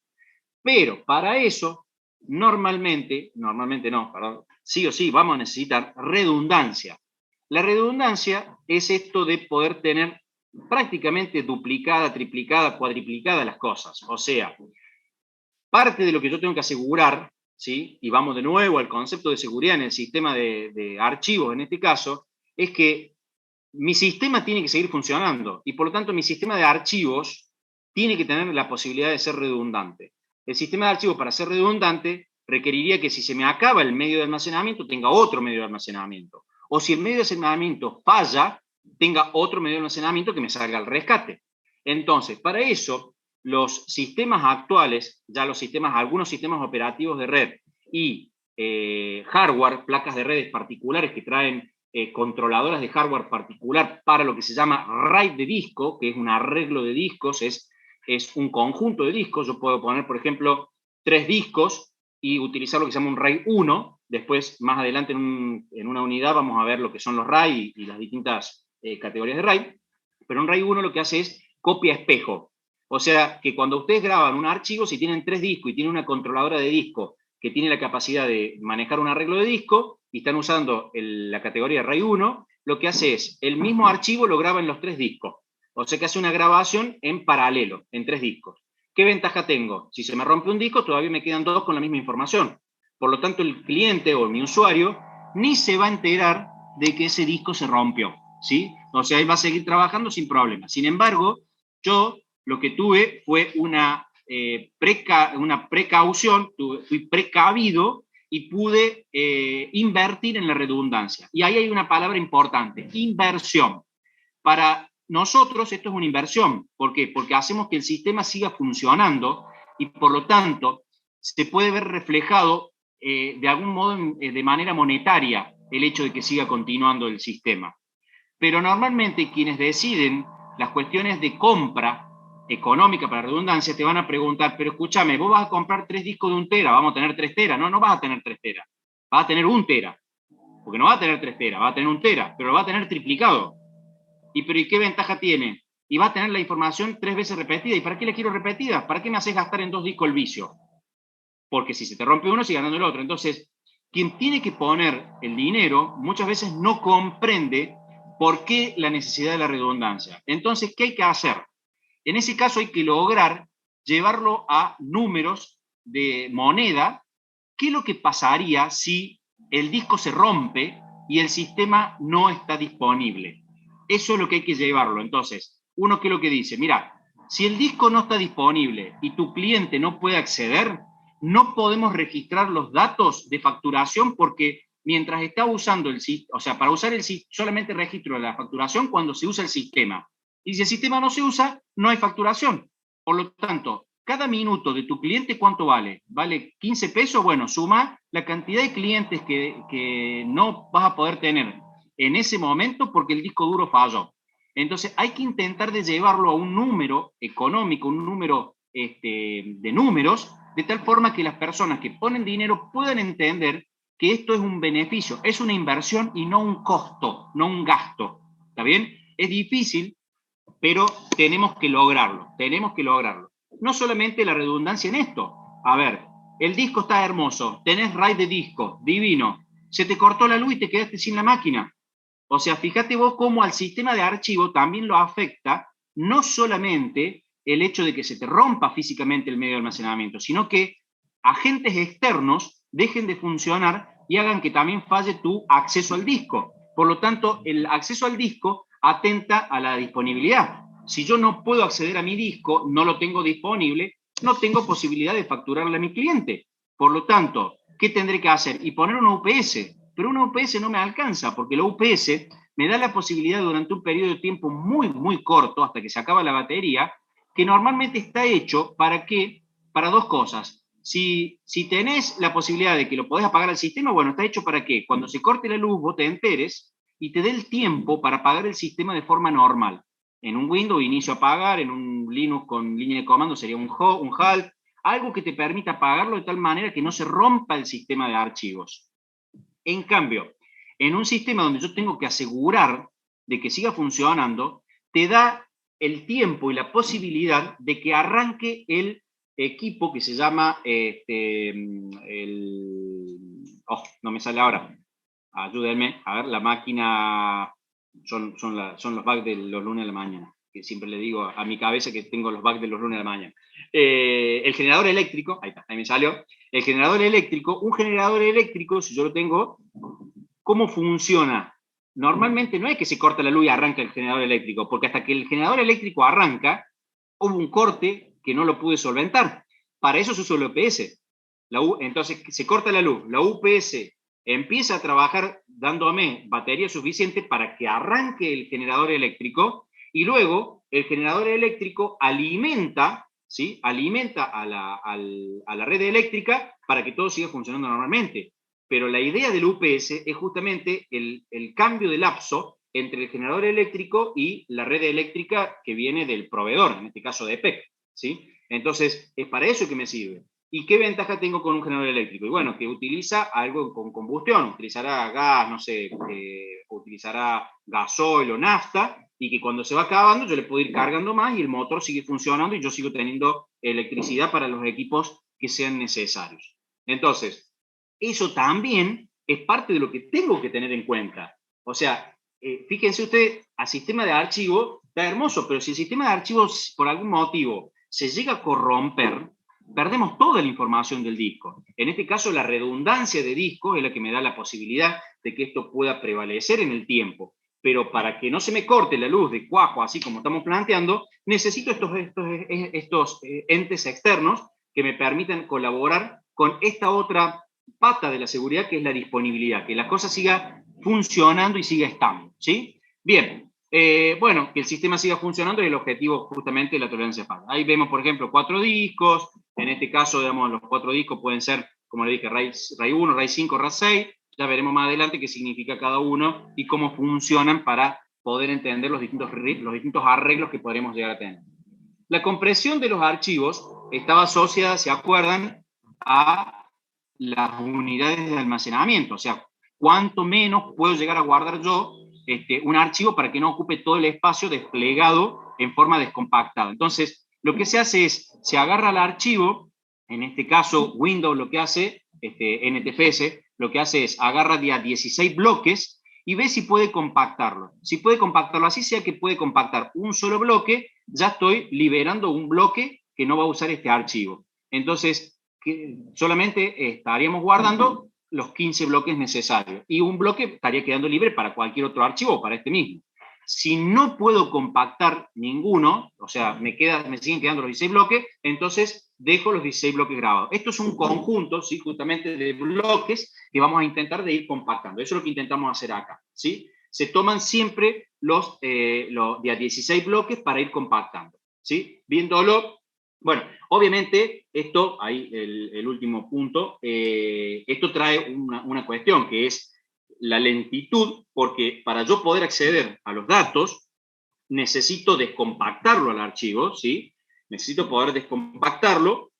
[SPEAKER 1] Pero para eso, normalmente no, perdón, sí o sí vamos a necesitar redundancia. La redundancia es esto de poder tener prácticamente duplicada, triplicada, cuadriplicada las cosas. O sea, parte de lo que yo tengo que asegurar, ¿sí? Y vamos de nuevo al concepto de seguridad en el sistema de archivos, en este caso, es que mi sistema tiene que seguir funcionando y por lo tanto mi sistema de archivos tiene que tener la posibilidad de ser redundante. El sistema de archivos, para ser redundante, requeriría que si se me acaba el medio de almacenamiento, tenga otro medio de almacenamiento. O si el medio de almacenamiento falla, tenga otro medio de almacenamiento que me salga al rescate. Entonces, para eso, los sistemas actuales, ya algunos sistemas operativos de red y hardware, placas de redes particulares que traen controladoras de hardware particular para lo que se llama RAID de disco, que es un arreglo de discos, es un conjunto de discos. Yo puedo poner, por ejemplo, 3 discos y utilizar lo que se llama un RAID 1. Después, más adelante, en una unidad, vamos a ver lo que son los RAID y las distintas categorías de RAID. Pero un RAID 1 lo que hace es copia espejo. O sea, que cuando ustedes graban un archivo, si tienen 3 discos y tienen una controladora de disco que tiene la capacidad de manejar un arreglo de disco y están usando la categoría RAID 1, lo que hace es, el mismo archivo lo graba en los 3 discos. O sea que hace una grabación en paralelo, en 3 discos. ¿Qué ventaja tengo? Si se me rompe un disco, todavía me quedan 2 con la misma información. Por lo tanto, el cliente o mi usuario ni se va a enterar de que ese disco se rompió, ¿sí? O sea, él va a seguir trabajando sin problema. Sin embargo, yo lo que tuve fue una precaución, fui precavido y pude invertir en la redundancia. Y ahí hay una palabra importante, inversión. Para nosotros esto es una inversión. ¿Por qué? Porque hacemos que el sistema siga funcionando y por lo tanto se puede ver reflejado de algún modo de manera monetaria el hecho de que siga continuando el sistema. Pero normalmente quienes deciden las cuestiones de compra económica, para redundancia, te van a preguntar, pero escúchame, vos vas a comprar 3 discos de 1 tera, vamos a tener 3 teras. No, no vas a tener 3 teras, vas a tener 1 tera, porque no va a tener 3 teras, va a tener 1 tera, pero lo va a tener triplicado. ¿Y qué ventaja tiene? Y va a tener la información 3 veces repetida. ¿Y para qué la quiero repetida? ¿Para qué me haces gastar en 2 discos el vicio? Porque si se te rompe uno, sigue ganando el otro. Entonces, quien tiene que poner el dinero muchas veces no comprende por qué la necesidad de la redundancia. Entonces, ¿qué hay que hacer? En ese caso hay que lograr llevarlo a números de moneda. ¿Qué es lo que pasaría si el disco se rompe y el sistema no está disponible? Eso es lo que hay que llevarlo. Entonces, uno, ¿qué es lo que dice? Mira, Si el disco no está disponible y tu cliente no puede acceder, no podemos registrar los datos de facturación porque mientras está usando el sistema, o sea, para usar el sistema, solamente registro la facturación cuando se usa el sistema. Y si el sistema no se usa, no hay facturación. Por lo tanto, cada minuto de tu cliente, ¿cuánto vale? ¿Vale 15 pesos? Bueno, suma la cantidad de clientes que no vas a poder tener en ese momento porque el disco duro falló. Entonces hay que intentar de llevarlo a un número económico, un número de números, de tal forma que las personas que ponen dinero puedan entender que esto es un beneficio, es una inversión y no un costo, no un gasto. ¿Está bien? Es difícil, pero tenemos que lograrlo, tenemos que lograrlo. No solamente la redundancia en esto. A ver, el disco está hermoso, tenés RAID de disco, divino. Se te cortó la luz y te quedaste sin la máquina. O sea, fíjate vos cómo al sistema de archivo también lo afecta no solamente el hecho de que se te rompa físicamente el medio de almacenamiento, sino que agentes externos dejen de funcionar y hagan que también falle tu acceso al disco. Por lo tanto, el acceso al disco atenta a la disponibilidad. Si yo no puedo acceder a mi disco, no lo tengo disponible, no tengo posibilidad de facturarle a mi cliente. Por lo tanto, ¿qué tendré que hacer? Y poner una UPS. Pero una UPS no me alcanza, porque la UPS me da la posibilidad durante un periodo de tiempo muy, muy corto, hasta que se acaba la batería, que normalmente está hecho para qué, para dos cosas. Si tenés la posibilidad de que lo podés apagar al sistema, bueno, está hecho para que cuando se corte la luz vos te enteres y te dé el tiempo para apagar el sistema de forma normal. En un Windows, inicio a apagar, en un Linux con línea de comando sería un halt, algo que te permita apagarlo de tal manera que no se rompa el sistema de archivos. En cambio, en un sistema donde yo tengo que asegurar de que siga funcionando, te da el tiempo y la posibilidad de que arranque el equipo que se llama, no me sale ahora, ayúdenme, a ver, la máquina, son los bugs de los lunes de la mañana, que siempre le digo a mi cabeza que tengo los bugs de los lunes de la mañana. El generador eléctrico, ahí está, ahí me salió, el generador eléctrico, un generador eléctrico, si yo lo tengo, ¿cómo funciona? Normalmente no es que se corta la luz y arranca el generador eléctrico, porque hasta que el generador eléctrico arranca, hubo un corte que no lo pude solventar. Para eso se usa el UPS. Entonces, se corta la luz, la UPS empieza a trabajar dándome batería suficiente para que arranque el generador eléctrico y luego el generador eléctrico alimenta, ¿sí? Alimenta a la red eléctrica para que todo siga funcionando normalmente. Pero la idea del UPS es justamente el cambio de lapso entre el generador eléctrico y la red eléctrica que viene del proveedor, en este caso de EPEC, ¿sí? Entonces, es para eso que me sirve. ¿Y qué ventaja tengo con un generador eléctrico? Y bueno, que utiliza algo con combustión, utilizará gas, no sé, utilizará gasoil o nafta, y que cuando se va acabando yo le puedo ir cargando más y el motor sigue funcionando y yo sigo teniendo electricidad para los equipos que sean necesarios. Entonces, eso también es parte de lo que tengo que tener en cuenta. O sea, fíjense usted, al sistema de archivo está hermoso, pero si el sistema de archivos por algún motivo se llega a corromper, perdemos toda la información del disco. En este caso, la redundancia de disco es la que me da la posibilidad de que esto pueda prevalecer en el tiempo. Pero para que no se me corte la luz de cuajo, así como estamos planteando, necesito estos entes externos que me permitan colaborar con esta otra pata de la seguridad, que es la disponibilidad, que la cosa siga funcionando y siga estando, ¿sí? Bien, bueno, que el sistema siga funcionando es el objetivo justamente de la tolerancia a falla. Ahí vemos, por ejemplo, 4 discos, en este caso, digamos, los 4 discos pueden ser, como le dije, RAID 1, RAID 5, RAID 6, ya veremos más adelante qué significa cada uno y cómo funcionan para poder entender los distintos arreglos que podremos llegar a tener. La compresión de los archivos estaba asociada, ¿se acuerdan?, a las unidades de almacenamiento, o sea, cuánto menos puedo llegar a guardar yo un archivo para que no ocupe todo el espacio desplegado en forma descompactada. Entonces, lo que se hace es, se agarra el archivo, en este caso Windows lo que hace, NTFS, lo que hace es agarra de a 16 bloques y ve si puede compactarlo. Si puede compactarlo, así sea que puede compactar un solo bloque, ya estoy liberando un bloque que no va a usar este archivo. Entonces, solamente estaríamos guardando los 15 bloques necesarios y un bloque estaría quedando libre para cualquier otro archivo o para este mismo. Si no puedo compactar ninguno, o sea, me siguen quedando los 16 bloques, entonces dejo los 16 bloques grabados. Esto es un conjunto, ¿sí? Justamente de bloques que vamos a intentar de ir compactando. Eso es lo que intentamos hacer acá, ¿sí? Se toman siempre los de a 16 bloques para ir compactando, ¿sí? Viéndolo, bueno, obviamente esto, ahí el último punto, esto trae una cuestión que es la lentitud, porque para yo poder acceder a los datos, necesito descompactarlo al archivo, ¿sí? Necesito poder descompactarlo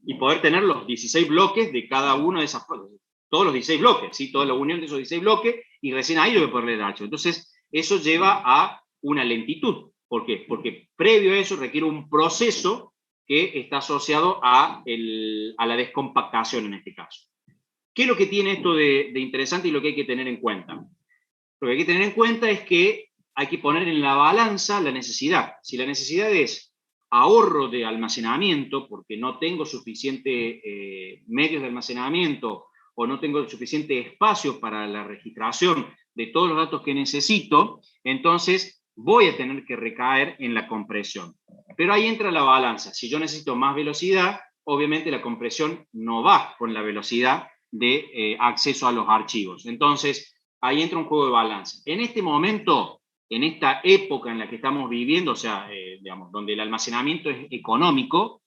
[SPEAKER 1] y poder tener los 16 bloques de cada uno de esas cosas. Todos los 16 bloques, ¿sí? Toda la unión de esos 16 bloques, y recién ahí yo voy a poder leer el archivo. Entonces, eso lleva a una lentitud. ¿Por qué? Porque previo a eso requiere un proceso que está asociado a la descompactación en este caso. ¿Qué es lo que tiene esto de interesante y lo que hay que tener en cuenta? Lo que hay que tener en cuenta es que hay que poner en la balanza la necesidad. Si la necesidad es ahorro de almacenamiento, porque no tengo suficiente medios de almacenamiento o no tengo suficiente espacio para la registración de todos los datos que necesito, entonces voy a tener que recaer en la compresión. Pero ahí entra la balanza. Si yo necesito más velocidad, obviamente la compresión no va con la velocidad de acceso a los archivos. Entonces, ahí entra un juego de balance. En este momento, en esta época en la que estamos viviendo, o sea, digamos, donde el almacenamiento es económico,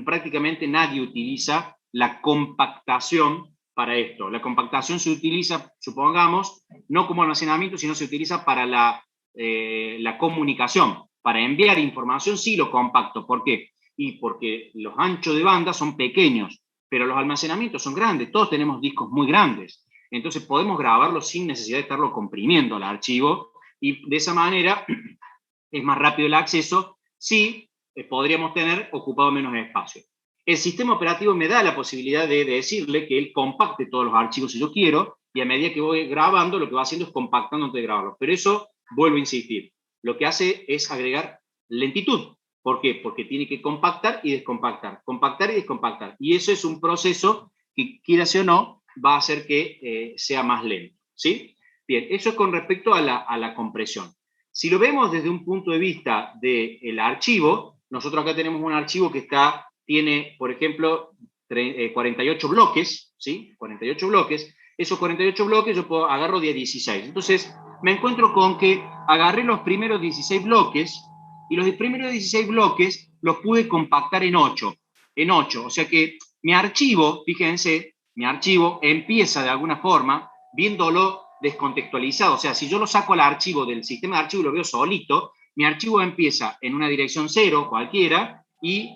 [SPEAKER 1] prácticamente nadie utiliza la compactación para esto. La compactación se utiliza, supongamos, no como almacenamiento, sino se utiliza para la comunicación. Para enviar información sí lo compacto. ¿Por qué? Y porque los anchos de banda son pequeños, pero los almacenamientos son grandes. Todos tenemos discos muy grandes. Entonces podemos grabarlo sin necesidad de estarlo comprimiendo al archivo, y de esa manera es más rápido el acceso si podríamos tener ocupado menos espacio. El sistema operativo me da la posibilidad de decirle que él compacte todos los archivos si yo quiero, y a medida que voy grabando, lo que va haciendo es compactando antes de grabarlos. Pero eso, vuelvo a insistir, lo que hace es agregar lentitud. ¿Por qué? Porque tiene que compactar y descompactar, compactar y descompactar. Y eso es un proceso que, quiera o no, va a hacer que sea más lento, ¿sí? Bien, eso es con respecto a la compresión. Si lo vemos desde un punto de vista del archivo, nosotros acá tenemos un archivo que tiene, por ejemplo, 48 bloques, ¿sí? 48 bloques. Esos 48 bloques yo agarro de 16. Entonces, me encuentro con que agarré los primeros 16 bloques, y los primeros 16 bloques los pude compactar en 8. En 8. O sea que mi archivo, fíjense, mi archivo empieza de alguna forma viéndolo descontextualizado. O sea, si yo lo saco al archivo del sistema de archivo y lo veo solito, mi archivo empieza en una dirección 0 cualquiera y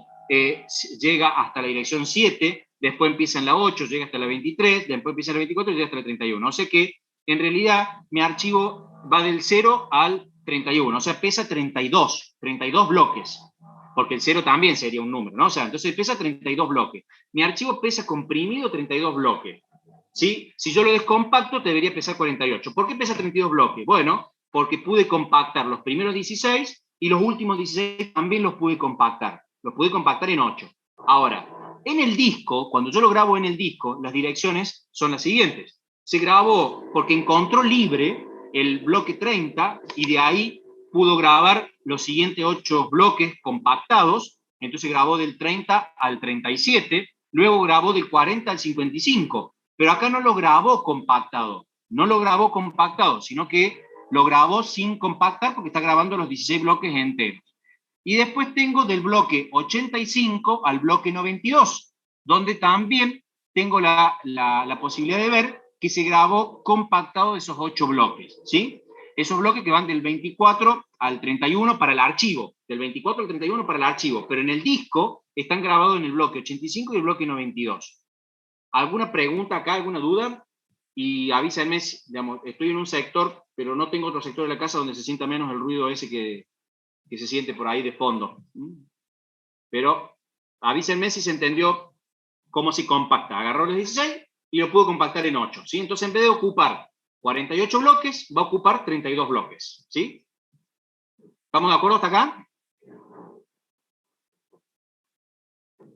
[SPEAKER 1] llega hasta la dirección 7, después empieza en la 8, llega hasta la 23, después empieza en la 24 y llega hasta la 31. O sea que en realidad mi archivo va del 0 al 31, o sea, pesa 32 bloques, porque el 0 también sería un número, ¿no? O sea, entonces pesa 32 bloques. Mi archivo pesa comprimido 32 bloques. ¿Sí? Si yo lo descompacto, debería pesar 48. ¿Por qué pesa 32 bloques? Bueno, porque pude compactar los primeros 16 y los últimos 16 también los pude compactar. Los pude compactar en 8. Ahora, en el disco, cuando yo lo grabo en el disco, las direcciones son las siguientes. Se grabó porque encontró libre el bloque 30 y de ahí pudo grabar los siguientes 8 bloques compactados. Entonces grabó del 30 al 37, luego grabó del 40 al 55. Pero acá no lo grabó compactado, sino que lo grabó sin compactar porque está grabando los 16 bloques enteros. Y después tengo del bloque 85 al bloque 92, donde también tengo la posibilidad de ver que se grabó compactado esos 8 bloques, ¿sí? Esos bloques que van del 24 al 31 para el archivo, del 24 al 31 para el archivo, pero en el disco están grabados en el bloque 85 y el bloque 92. ¿Alguna pregunta acá, alguna duda? Y avísenme, digamos, estoy en un sector, pero no tengo otro sector de la casa donde se sienta menos el ruido ese que se siente por ahí de fondo. Pero avísenme si se entendió cómo se compacta. Agarró los 16 y lo puedo compactar en 8, ¿sí? Entonces, en vez de ocupar 48 bloques, va a ocupar 32 bloques, ¿sí? ¿Estamos de acuerdo hasta acá?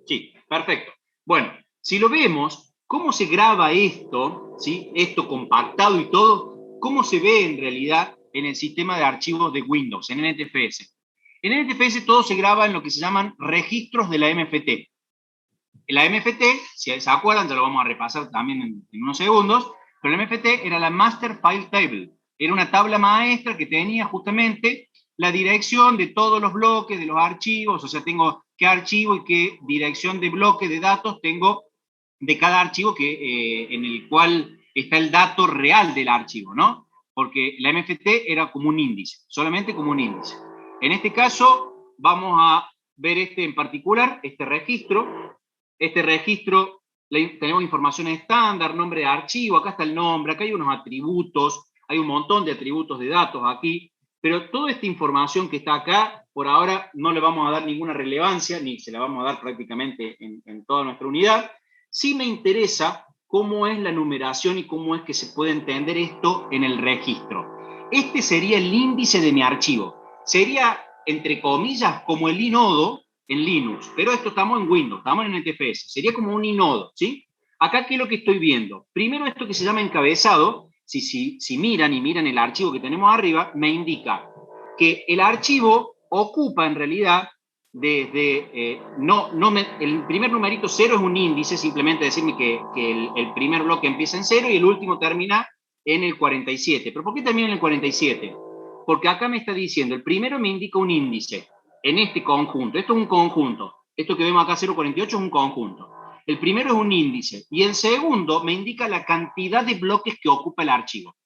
[SPEAKER 1] Sí, perfecto. Bueno, si lo vemos, cómo se graba esto, ¿sí? Esto compactado y todo, cómo se ve en realidad en el sistema de archivos de Windows, en NTFS. En NTFS todo se graba en lo que se llaman registros de la MFT. La MFT, si se acuerdan, ya lo vamos a repasar también en unos segundos, pero la MFT era la Master File Table. Era una tabla maestra que tenía justamente la dirección de todos los bloques, de los archivos, o sea, tengo qué archivo y qué dirección de bloque de datos tengo de cada archivo en el cual está el dato real del archivo, ¿no? Porque la MFT era como un índice, solamente como un índice. En este caso, vamos a ver en particular, este registro. Este registro, tenemos información estándar, nombre de archivo, acá está el nombre, acá hay unos atributos, hay un montón de atributos de datos aquí, pero toda esta información que está acá, por ahora no le vamos a dar ninguna relevancia, ni se la vamos a dar prácticamente en toda nuestra unidad. Sí me interesa cómo es la numeración y cómo es que se puede entender esto en el registro. Este sería el índice de mi archivo. Sería, entre comillas, como el inodo en Linux, pero esto estamos en Windows, estamos en NTFS. Sería como un inodo, ¿sí? Acá, ¿qué es lo que estoy viendo? Primero, esto que se llama encabezado, si miran el archivo que tenemos arriba, me indica que el archivo ocupa en realidad desde, el primer numerito 0 es un índice, simplemente decirme que el primer bloque empieza en 0 y el último termina en el 47. ¿Pero por qué termina en el 47? Porque acá me está diciendo, el primero me indica un índice en este conjunto. Esto es un conjunto. Esto que vemos acá 048 es un conjunto. El primero es un índice y el segundo me indica la cantidad de bloques que ocupa el archivo.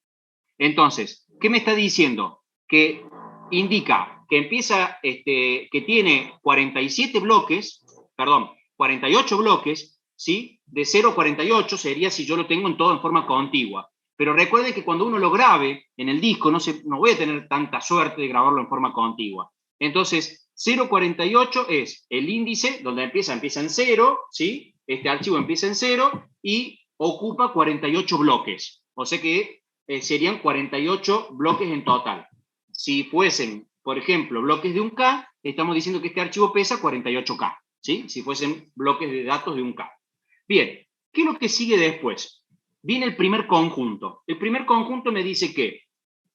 [SPEAKER 1] Entonces, ¿qué me está diciendo? Que indica que empieza, que tiene 47 bloques, perdón, 48 bloques, ¿sí? De 0 a 48 sería si yo lo tengo en todo en forma contigua. Pero recuerden que cuando uno lo grabe en el disco, no voy a tener tanta suerte de grabarlo en forma contigua. Entonces, 0,48 es el índice donde empieza en 0, ¿sí? Este archivo empieza en 0 y ocupa 48 bloques. O sea que serían 48 bloques en total. Si fuesen, por ejemplo, bloques de un K, estamos diciendo que este archivo pesa 48K, ¿sí? Si fuesen bloques de datos de un K. Bien, ¿qué es lo que sigue después? Viene el primer conjunto. El primer conjunto me dice que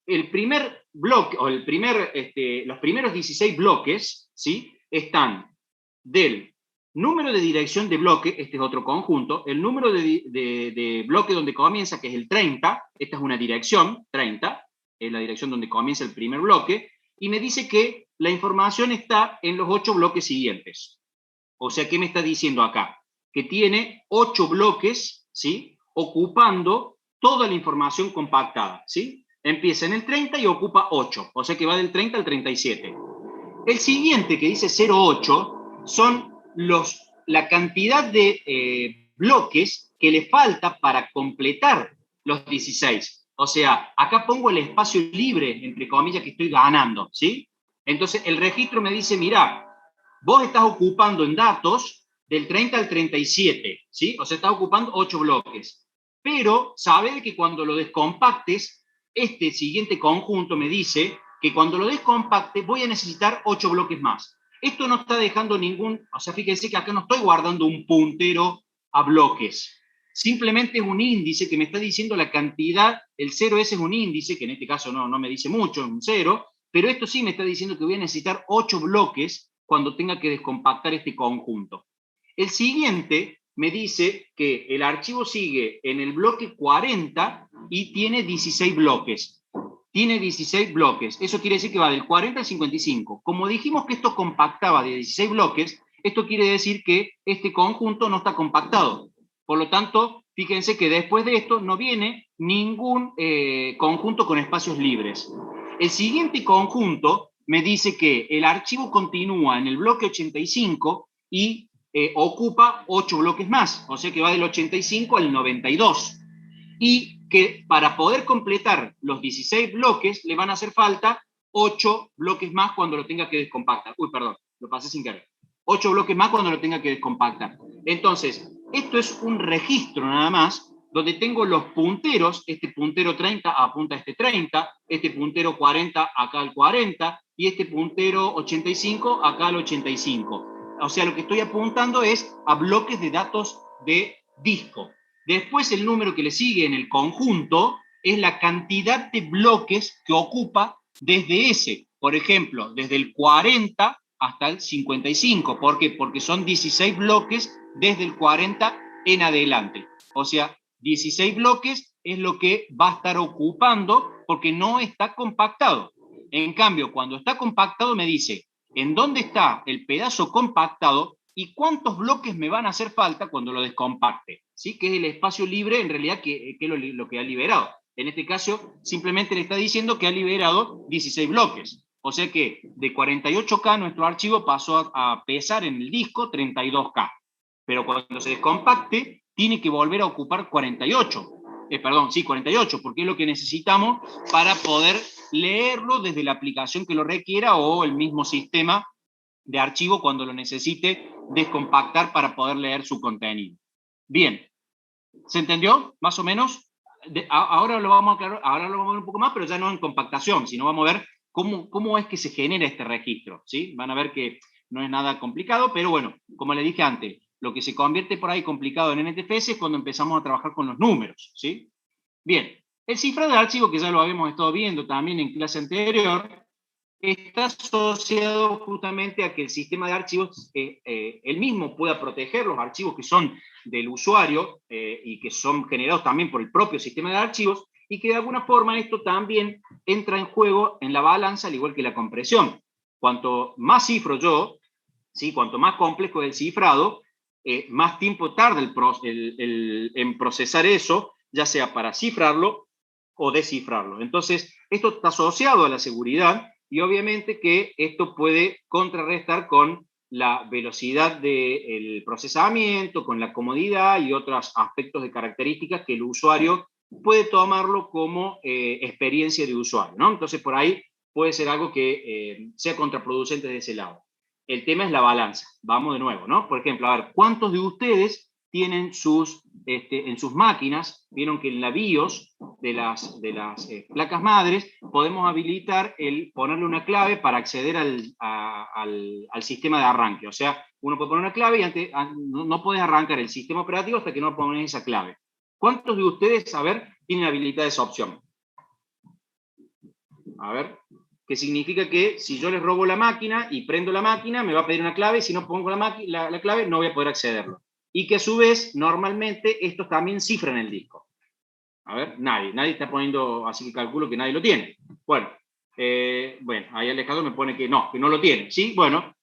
[SPEAKER 1] el primer bloque, o los primeros 16 bloques, ¿sí? Están del número de dirección de bloque, este es otro conjunto, el número de bloque donde comienza, que es el 30, esta es una dirección, 30, es la dirección donde comienza el primer bloque, y me dice que la información está en los 8 bloques siguientes. O sea, ¿qué me está diciendo acá? Que tiene 8 bloques, ¿sí? Ocupando toda la información compactada, ¿sí? Empieza en el 30 y ocupa 8, o sea que va del 30 al 37. El siguiente, que dice 0,8, son la cantidad de bloques que le falta para completar los 16. O sea, acá pongo el espacio libre, entre comillas, que estoy ganando, ¿sí? Entonces, el registro me dice, mirá, vos estás ocupando en datos del 30 al 37, ¿sí? O sea, estás ocupando 8 bloques. Pero sabe que cuando lo descompactes, este siguiente conjunto me dice que cuando lo descompacte voy a necesitar 8 bloques más. Esto no está dejando o sea, fíjense que acá no estoy guardando un puntero a bloques. Simplemente es un índice que me está diciendo la cantidad, el 0 ese es un índice, que en este caso no me dice mucho, es un 0, pero esto sí me está diciendo que voy a necesitar 8 bloques cuando tenga que descompactar este conjunto. El siguiente me dice que el archivo sigue en el bloque 40 y tiene 16 bloques. Tiene 16 bloques. Eso quiere decir que va del 40 al 55. Como dijimos que esto compactaba de 16 bloques, esto quiere decir que este conjunto no está compactado. Por lo tanto, fíjense que después de esto no viene ningún conjunto con espacios libres. El siguiente conjunto me dice que el archivo continúa en el bloque 85 y ocupa 8 bloques más, o sea que va del 85 al 92. Y que para poder completar los 16 bloques le van a hacer falta 8 bloques más cuando lo tenga que descompactar. Uy, perdón, lo pasé sin querer. 8 bloques más cuando lo tenga que descompactar. Entonces, esto es un registro nada más, donde tengo los punteros, este puntero 30 apunta a este 30, este puntero 40 acá al 40, y este puntero 85 acá al 85. O sea, lo que estoy apuntando es a bloques de datos de disco. Después el número que le sigue en el conjunto es la cantidad de bloques que ocupa desde ese, por ejemplo, desde el 40 hasta el 55. ¿Por qué? Porque son 16 bloques desde el 40 en adelante. O sea, 16 bloques es lo que va a estar ocupando porque no está compactado. En cambio, cuando está compactado me dice en dónde está el pedazo compactado y cuántos bloques me van a hacer falta cuando lo descompacte, ¿sí? Que es el espacio libre en realidad que es lo que ha liberado. En este caso, simplemente le está diciendo que ha liberado 16 bloques. O sea que de 48K nuestro archivo pasó a pesar en el disco 32K. Pero cuando se descompacte, tiene que volver a ocupar 48. Perdón, sí, 48, porque es lo que necesitamos para poder leerlo desde la aplicación que lo requiera o el mismo sistema de archivo cuando lo necesite descompactar para poder leer su contenido. Bien, ¿se entendió? Más o menos. Ahora lo vamos a aclarar, ahora lo vamos a ver un poco más, pero ya no en compactación, sino vamos a ver cómo es que se genera este registro, ¿sí? Van a ver que no es nada complicado, pero bueno, como le dije antes, lo que se convierte por ahí complicado en NTFS es cuando empezamos a trabajar con los números, ¿sí? Bien, el cifrado de archivo, que ya lo habíamos estado viendo también en clase anterior, está asociado justamente a que el sistema de archivos, él mismo pueda proteger los archivos que son del usuario y que son generados también por el propio sistema de archivos, y que de alguna forma esto también entra en juego en la balanza, al igual que la compresión. Cuanto más cifro yo, ¿sí? Cuanto más complejo es el cifrado, más tiempo tarda en procesar eso, ya sea para cifrarlo o descifrarlo. Entonces, esto está asociado a la seguridad y obviamente que esto puede contrarrestar con la velocidad del procesamiento, con la comodidad y otros aspectos de características que el usuario puede tomarlo como experiencia de usuario, ¿no? Entonces, por ahí puede ser algo que sea contraproducente de ese lado. El tema es la balanza. Vamos de nuevo, ¿no? Por ejemplo, a ver, ¿cuántos de ustedes tienen en sus máquinas, vieron que en la BIOS de las placas madres podemos habilitar ponerle una clave para acceder al sistema de arranque? O sea, uno puede poner una clave y no puedes arrancar el sistema operativo hasta que no pones esa clave. ¿Cuántos de ustedes, a ver, tienen habilitada esa opción? A ver, que significa que si yo les robo la máquina y prendo la máquina, me va a pedir una clave, y si no pongo la clave no voy a poder accederlo. Y que a su vez, normalmente, estos también cifran el disco. A ver, nadie está poniendo, así que calculo que nadie lo tiene. Bueno, ahí Alejandro me pone que no lo tiene, ¿sí? Bueno,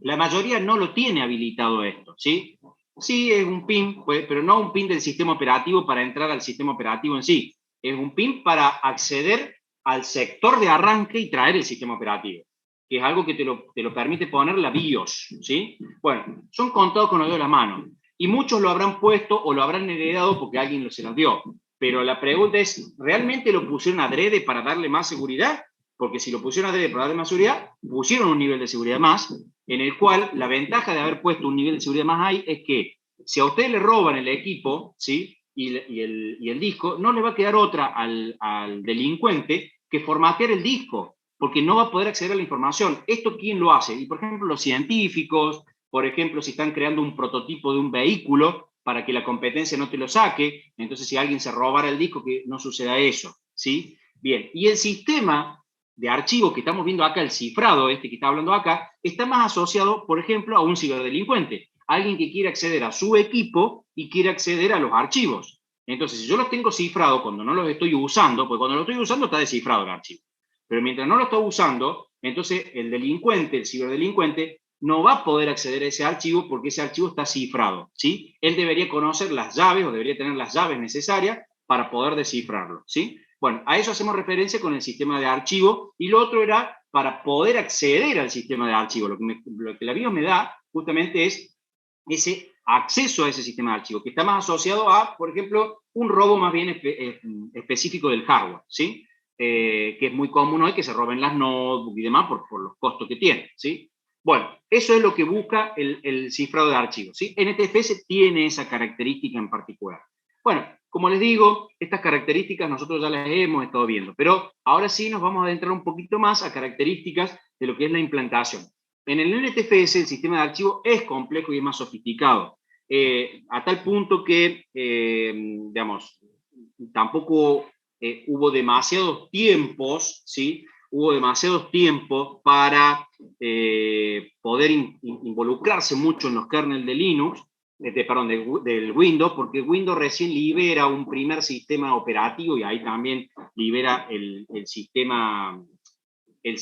[SPEAKER 1] la mayoría no lo tiene habilitado esto, ¿sí? Sí, es un PIN, pero no un PIN del sistema operativo para entrar al sistema operativo en sí. Es un PIN para acceder al sector de arranque y traer el sistema operativo, que es algo que te lo permite poner la BIOS, ¿sí? Bueno, son contados con los dedos de la mano. Y muchos lo habrán puesto o lo habrán heredado porque alguien se los dio. Pero la pregunta es, ¿realmente lo pusieron adrede para darle más seguridad? Porque si lo pusieron adrede para darle más seguridad, pusieron un nivel de seguridad más, en el cual la ventaja de haber puesto un nivel de seguridad más ahí es que si a ustedes le roban el equipo, ¿sí? y el disco, no le va a quedar otra al delincuente que formatear el disco, porque no va a poder acceder a la información. ¿Esto quién lo hace? Y por ejemplo, los científicos, por ejemplo, si están creando un prototipo de un vehículo para que la competencia no te lo saque, entonces si alguien se robara el disco, que no suceda eso, ¿sí? Bien, y el sistema de archivos que estamos viendo acá, el cifrado que está hablando acá, está más asociado, por ejemplo, a un ciberdelincuente, alguien que quiere acceder a su equipo y quiere acceder a los archivos. Entonces, si yo los tengo cifrados cuando no los estoy usando, porque cuando lo estoy usando está descifrado el archivo, pero mientras no lo estoy usando, entonces el delincuente, el ciberdelincuente, no va a poder acceder a ese archivo porque ese archivo está cifrado, ¿sí? Él debería conocer las llaves o debería tener las llaves necesarias para poder descifrarlo, ¿sí? Bueno, a eso hacemos referencia con el sistema de archivo, y lo otro era para poder acceder al sistema de archivo. Lo que la BIOS me da justamente es ese acceso a ese sistema de archivo, que está más asociado a, por ejemplo, un robo más bien específico del hardware, ¿sí? Que es muy común hoy que se roben las notebooks y demás por los costos que tienen, ¿sí? Bueno, eso es lo que busca el cifrado de archivos, ¿sí? NTFS tiene esa característica en particular. Bueno, como les digo, estas características nosotros ya las hemos estado viendo, pero ahora sí nos vamos a adentrar un poquito más a características de lo que es la implantación. En el NTFS el sistema de archivo es complejo y es más sofisticado, a tal punto que, digamos, tampoco hubo demasiados tiempos, ¿sí? Hubo demasiados tiempos para poder involucrarse mucho en los kernels de Linux, del Windows, porque Windows recién libera un primer sistema operativo y ahí también libera el sistema el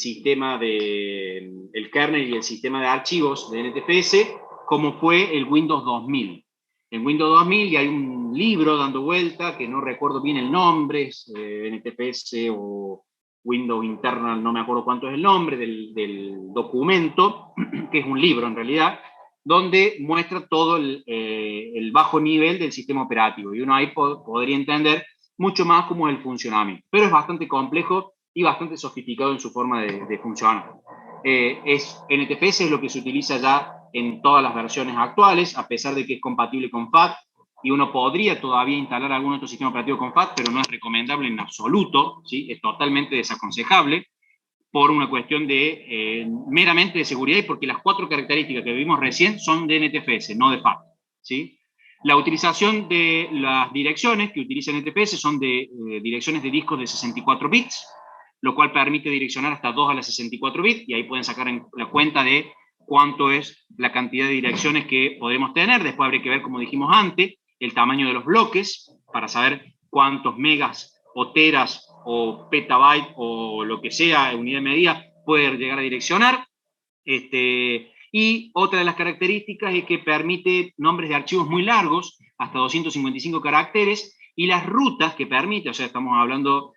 [SPEAKER 1] kernel y el sistema de archivos de NTFS, como fue el Windows 2000. En Windows 2000 ya hay un libro dando vuelta, que no recuerdo bien el nombre, es NTFS o Windows Internal, no me acuerdo cuánto es el nombre del documento, que es un libro en realidad, donde muestra todo el bajo nivel del sistema operativo. Y uno ahí podría entender mucho más cómo es el funcionamiento. Pero es bastante complejo y bastante sofisticado en su forma de funcionar. NTFS es lo que se utiliza ya en todas las versiones actuales, a pesar de que es compatible con FAT, y uno podría todavía instalar algún otro sistema operativo con FAT, pero no es recomendable en absoluto, ¿sí? Es totalmente desaconsejable por una cuestión meramente de seguridad y porque las 4 características que vimos recién son de NTFS, no de FAT, ¿sí? La utilización de las direcciones que utiliza NTFS son de direcciones de discos de 64 bits, lo cual permite direccionar hasta 2 a la 64 bits, y ahí pueden sacar la cuenta de cuánto es la cantidad de direcciones que podemos tener. Después habría que ver, como dijimos antes, el tamaño de los bloques, para saber cuántos megas o teras o petabyte o lo que sea, unidad de medida, puede llegar a direccionar. Y otra de las características es que permite nombres de archivos muy largos, hasta 255 caracteres, y las rutas que permite, o sea, estamos hablando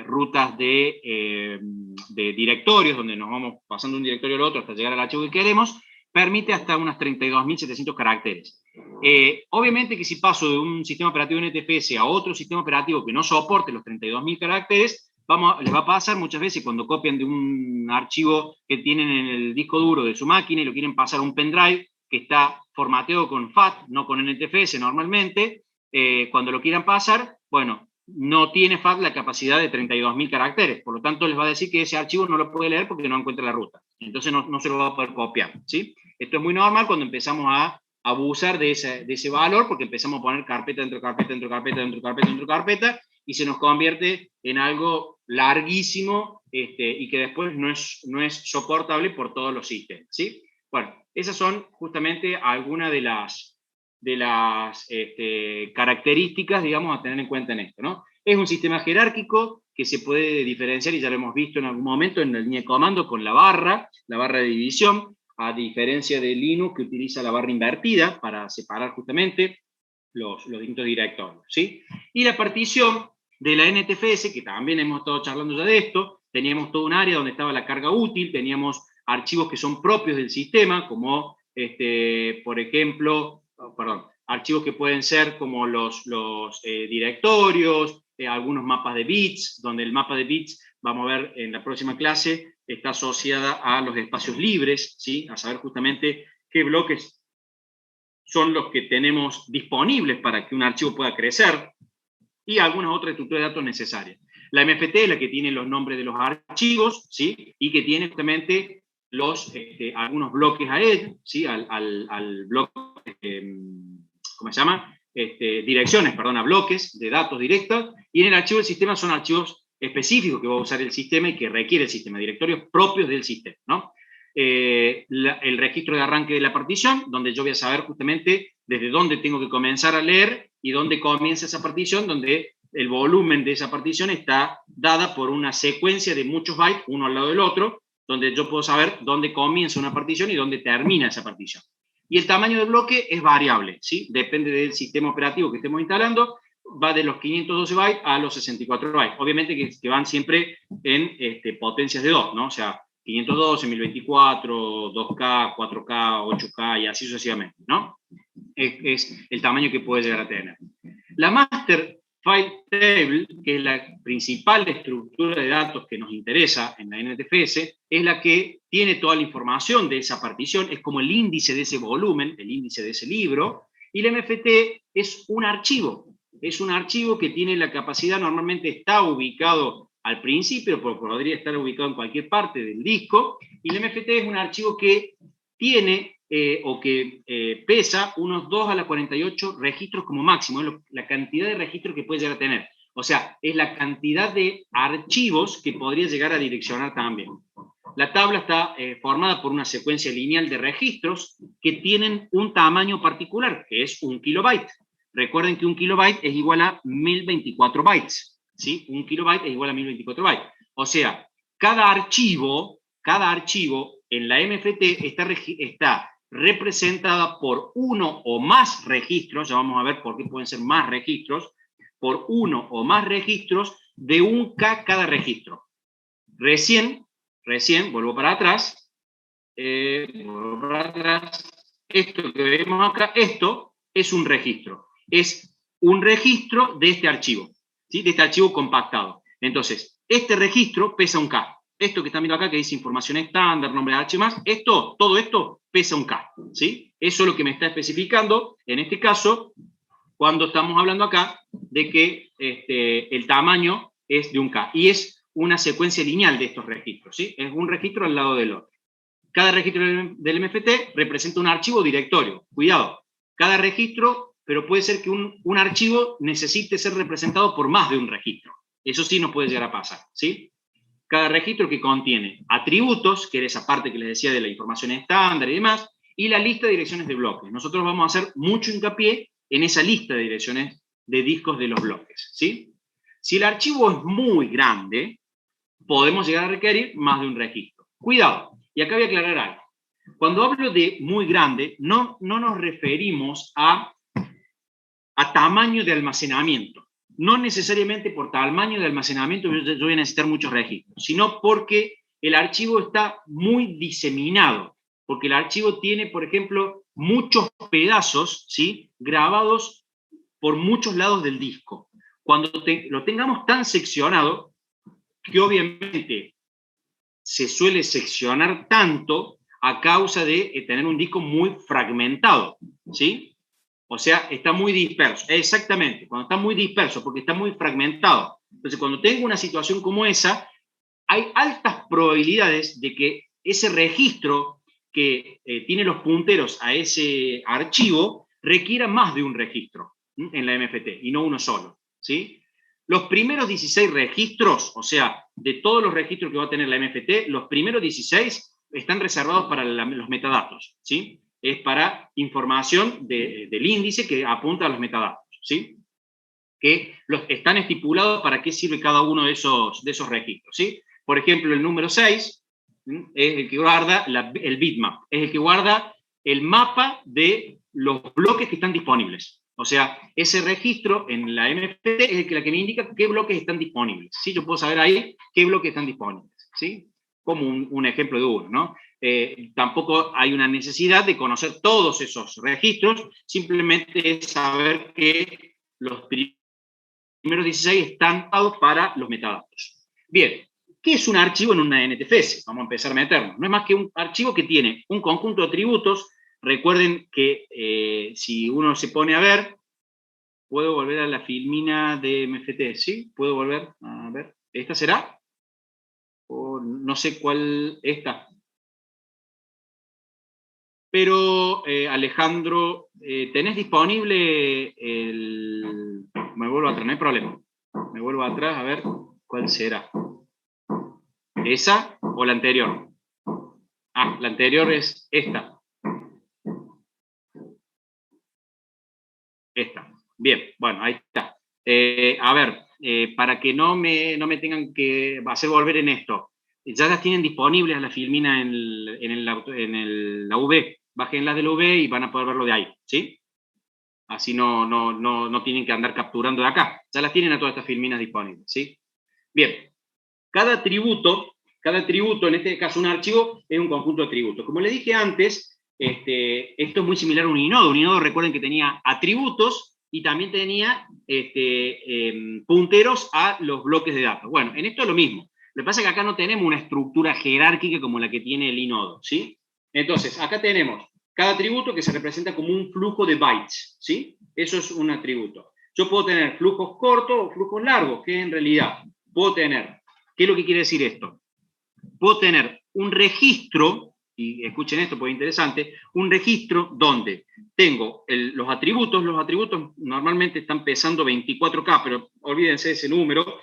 [SPEAKER 1] rutas de directorios, donde nos vamos pasando de un directorio al otro hasta llegar al archivo que queremos, permite hasta unas 32.700 caracteres. Obviamente que si paso de un sistema operativo NTFS a otro sistema operativo que no soporte los 32.000 caracteres, les va a pasar muchas veces cuando copian de un archivo que tienen en el disco duro de su máquina y lo quieren pasar a un pendrive que está formateado con FAT, no con NTFS normalmente, cuando lo quieran pasar, bueno, no tiene FAT la capacidad de 32.000 caracteres, por lo tanto les va a decir que ese archivo no lo puede leer porque no encuentra la ruta, entonces no se lo va a poder copiar, ¿sí? Esto es muy normal cuando empezamos a abusar de ese valor, porque empezamos a poner carpeta dentro de carpeta, dentro de carpeta, dentro de carpeta, dentro de carpeta, y se nos convierte en algo larguísimo y que después no es soportable por todos los sistemas, ¿sí? Bueno, esas son justamente algunas de las características, digamos, a tener en cuenta en esto, ¿no? Es un sistema jerárquico que se puede diferenciar, y ya lo hemos visto en algún momento en la línea de comando, con la barra de división, a diferencia de Linux, que utiliza la barra invertida para separar justamente los distintos directorios, ¿sí? Y la partición de la NTFS, que también hemos estado charlando ya de esto, teníamos todo un área donde estaba la carga útil, teníamos archivos que son propios del sistema, como, por ejemplo, archivos que pueden ser como los directorios, algunos mapas de bits, donde el mapa de bits, vamos a ver en la próxima clase, está asociada a los espacios libres, ¿sí? A saber justamente qué bloques son los que tenemos disponibles para que un archivo pueda crecer, y algunas otras estructuras de datos necesarias. La MFT es la que tiene los nombres de los archivos, ¿sí? Y que tiene justamente algunos bloques a él, ¿sí? Al bloque, ¿cómo se llama? Direcciones, perdón, a bloques de datos directos, y en el archivo del sistema son archivos específicos que va a usar el sistema y que requiere el sistema, directorios propios del sistema, ¿no? El registro de arranque de la partición, donde yo voy a saber justamente desde dónde tengo que comenzar a leer y dónde comienza esa partición, donde el volumen de esa partición está dada por una secuencia de muchos bytes, uno al lado del otro, donde yo puedo saber dónde comienza una partición y dónde termina esa partición. Y el tamaño del bloque es variable, ¿sí? Depende del sistema operativo que estemos instalando, va de los 512 bytes a los 64 bytes. Obviamente que van siempre en potencias de 2, ¿no? O sea, 512, 1024, 2K, 4K, 8K y así sucesivamente, ¿no? Es el tamaño que puede llegar a tener. La Master File Table, que es la principal estructura de datos que nos interesa en la NTFS, es la que tiene toda la información de esa partición, es como el índice de ese volumen, el índice de ese libro, y la MFT es un archivo que tiene la capacidad, normalmente está ubicado al principio, pero podría estar ubicado en cualquier parte del disco, y el MFT es un archivo que tiene pesa unos 2 a la 48 registros como máximo, es la cantidad de registros que puede llegar a tener. O sea, es la cantidad de archivos que podría llegar a direccionar también. La tabla está formada por una secuencia lineal de registros que tienen un tamaño particular, que es 1 kilobyte. Recuerden que 1 kilobyte es igual a 1024 bytes. ¿Sí? 1 kilobyte es igual a 1024 bytes. O sea, cada archivo en la MFT está representada por uno o más registros, ya vamos a ver por qué pueden ser más registros, por uno o más registros de 1K cada registro. Recién, vuelvo para atrás, esto que vemos acá, esto es un registro. Es un registro de este archivo, ¿sí? De este archivo compactado. Entonces, este registro pesa 1K. Esto que están viendo acá, que dice información estándar, nombre de archivo más, todo esto pesa 1K, ¿sí? Eso es lo que me está especificando, en este caso, cuando estamos hablando acá de que el tamaño es de 1K. Y es una secuencia lineal de estos registros, ¿sí? Es un registro al lado del otro. Cada registro del MFT representa un archivo directorio. Cuidado, cada registro, pero puede ser que un archivo necesite ser representado por más de un registro. Eso sí nos puede llegar a pasar, ¿sí? Cada registro que contiene atributos, que era esa parte que les decía de la información estándar y demás, y la lista de direcciones de bloques. Nosotros vamos a hacer mucho hincapié en esa lista de direcciones de discos de los bloques, ¿sí? Si el archivo es muy grande, podemos llegar a requerir más de un registro. Cuidado, y acá voy a aclarar algo. Cuando hablo de muy grande, no nos referimos a tamaño de almacenamiento. No necesariamente por tamaño de almacenamiento yo voy a necesitar muchos registros, sino porque el archivo está muy diseminado, porque el archivo tiene, por ejemplo, muchos pedazos, ¿sí?, grabados por muchos lados del disco. Cuando lo tengamos tan seccionado, que obviamente se suele seccionar tanto a causa de tener un disco muy fragmentado, ¿sí? O sea, está muy disperso. Exactamente, cuando está muy disperso, porque está muy fragmentado. Entonces, cuando tengo una situación como esa, hay altas probabilidades de que ese registro que tiene los punteros a ese archivo requiera más de un registro en la MFT y no uno solo, ¿sí? Los primeros 16 registros, o sea, de todos los registros que va a tener la MFT, los primeros 16 están reservados para los metadatos, ¿sí? Es para información del índice que apunta a los metadatos, ¿sí? Que están estipulados para qué sirve cada uno de esos registros, ¿sí? Por ejemplo, el número 6 es el que guarda el bitmap, es el que guarda el mapa de los bloques que están disponibles. O sea, ese registro en la MFT es la que me indica qué bloques están disponibles, ¿sí? Yo puedo saber ahí qué bloques están disponibles, ¿sí? Como un ejemplo de uno, ¿no? Tampoco hay una necesidad de conocer todos esos registros, simplemente es saber que los primeros 16 están dados para los metadatos. Bien, ¿qué es un archivo en una NTFS? Vamos a empezar a meternos. No es más que un archivo que tiene un conjunto de atributos. Recuerden que si uno se pone a ver, puedo volver a la filmina de MFT, ¿sí? Puedo volver a ver. ¿Esta será? O no sé cuál, esta. Pero, Alejandro, ¿tenés disponible el...? Me vuelvo atrás, no hay problema. Me vuelvo atrás a ver cuál será. ¿Esa o la anterior? Ah, la anterior es esta. Esta. Bien, bueno, ahí está. A ver, para que no me tengan que hacer volver en esto, ya las tienen disponibles la filmina en la V. Bájenlas de la V y van a poder verlo de ahí, ¿sí? Así no tienen que andar capturando de acá. Ya las tienen a todas estas filminas disponibles, ¿sí? Bien, cada atributo, en este caso un archivo, es un conjunto de atributos. Como les dije antes, esto es muy similar a un inodo. Un inodo, recuerden que tenía atributos y también tenía punteros a los bloques de datos. Bueno, en esto es lo mismo. Lo que pasa es que acá no tenemos una estructura jerárquica como la que tiene el inodo, ¿sí? Entonces, acá tenemos cada atributo que se representa como un flujo de bytes, ¿sí? Eso es un atributo. Yo puedo tener flujos cortos o flujos largos, que en realidad puedo tener. ¿Qué es lo que quiere decir esto? Puedo tener un registro y escuchen esto porque es interesante, un registro donde tengo los atributos normalmente están pesando 24K, pero olvídense de ese número,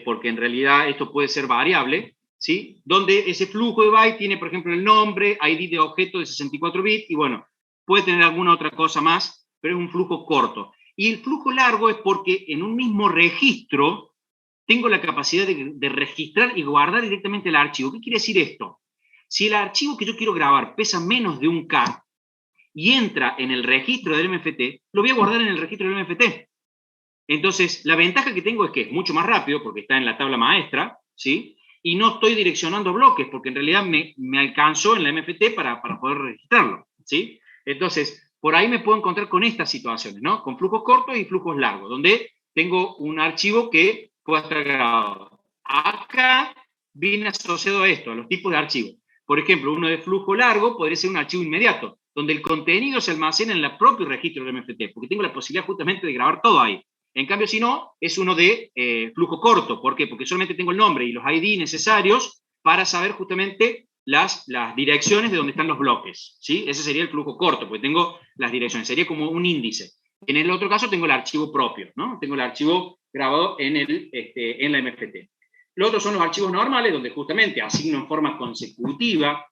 [SPEAKER 1] porque en realidad esto puede ser variable, ¿sí? Donde ese flujo de byte tiene, por ejemplo, el nombre, ID de objeto de 64 bits, y bueno, puede tener alguna otra cosa más, pero es un flujo corto. Y el flujo largo es porque en un mismo registro tengo la capacidad de registrar y guardar directamente el archivo. ¿Qué quiere decir esto? Si el archivo que yo quiero grabar pesa menos de 1K y entra en el registro del MFT, lo voy a guardar en el registro del MFT. Entonces, la ventaja que tengo es que es mucho más rápido, porque está en la tabla maestra, ¿sí? Y no estoy direccionando bloques, porque en realidad me alcanzó en la MFT para poder registrarlo, ¿sí? Entonces, por ahí me puedo encontrar con estas situaciones, ¿no? Con flujos cortos y flujos largos, donde tengo un archivo que pueda estar grabado. Acá viene asociado a esto, a los tipos de archivos. Por ejemplo, uno de flujo largo podría ser un archivo inmediato, donde el contenido se almacena en el propio registro del MFT, porque tengo la posibilidad justamente de grabar todo ahí. En cambio, si no, es uno de flujo corto. ¿Por qué? Porque solamente tengo el nombre y los ID necesarios para saber justamente las direcciones de donde están los bloques, ¿sí? Ese sería el flujo corto, porque tengo las direcciones, sería como un índice. En el otro caso tengo el archivo propio, ¿no? Tengo el archivo grabado en la MFT. Los otros son los archivos normales, donde justamente asigno en forma consecutiva,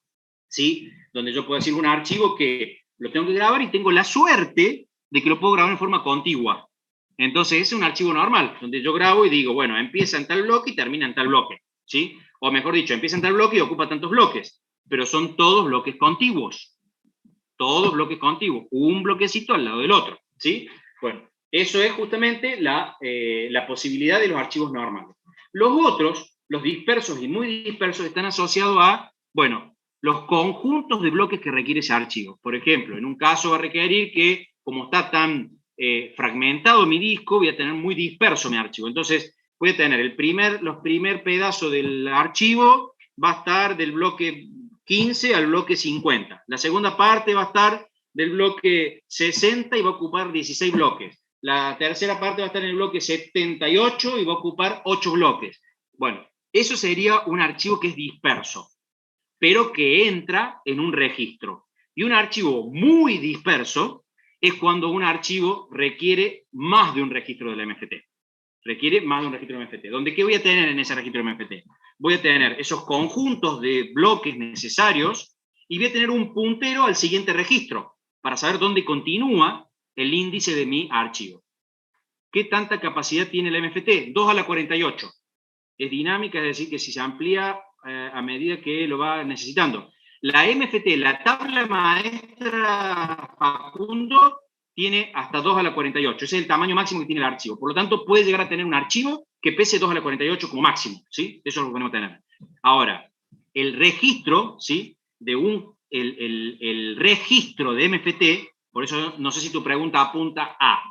[SPEAKER 1] ¿sí? Donde yo puedo decir un archivo que lo tengo que grabar y tengo la suerte de que lo puedo grabar en forma contigua. Entonces, es un archivo normal, donde yo grabo y digo, bueno, empieza en tal bloque y termina en tal bloque, ¿sí? O mejor dicho, empieza en tal bloque y ocupa tantos bloques, pero son todos bloques contiguos. Todos bloques contiguos, un bloquecito al lado del otro, ¿sí? Bueno, eso es justamente la posibilidad de los archivos normales. Los otros, los dispersos y muy dispersos, están asociados a, bueno, los conjuntos de bloques que requiere ese archivo. Por ejemplo, en un caso va a requerir que, como está tan fragmentado mi disco, voy a tener muy disperso mi archivo. Entonces, voy a tener los primer pedazo del archivo, va a estar del bloque 15 al bloque 50. La segunda parte va a estar del bloque 60 y va a ocupar 16 bloques. La tercera parte va a estar en el bloque 78 y va a ocupar 8 bloques. Bueno, eso sería un archivo que es disperso, pero que entra en un registro. Y un archivo muy disperso es cuando un archivo requiere más de un registro del MFT. Requiere más de un registro de MFT. ¿Dónde qué voy a tener en ese registro de MFT? Voy a tener esos conjuntos de bloques necesarios y voy a tener un puntero al siguiente registro para saber dónde continúa el índice de mi archivo. ¿Qué tanta capacidad tiene el MFT? 2 a la 48. Es dinámica, es decir, que si se amplía a medida que lo va necesitando. La MFT, la tabla maestra Facundo, tiene hasta 2 a la 48. Ese es el tamaño máximo que tiene el archivo. Por lo tanto, puede llegar a tener un archivo que pese 2 a la 48 como máximo, ¿sí? Eso es lo que podemos tener. Ahora, el registro, ¿sí? El registro de MFT, por eso no sé si tu pregunta apunta a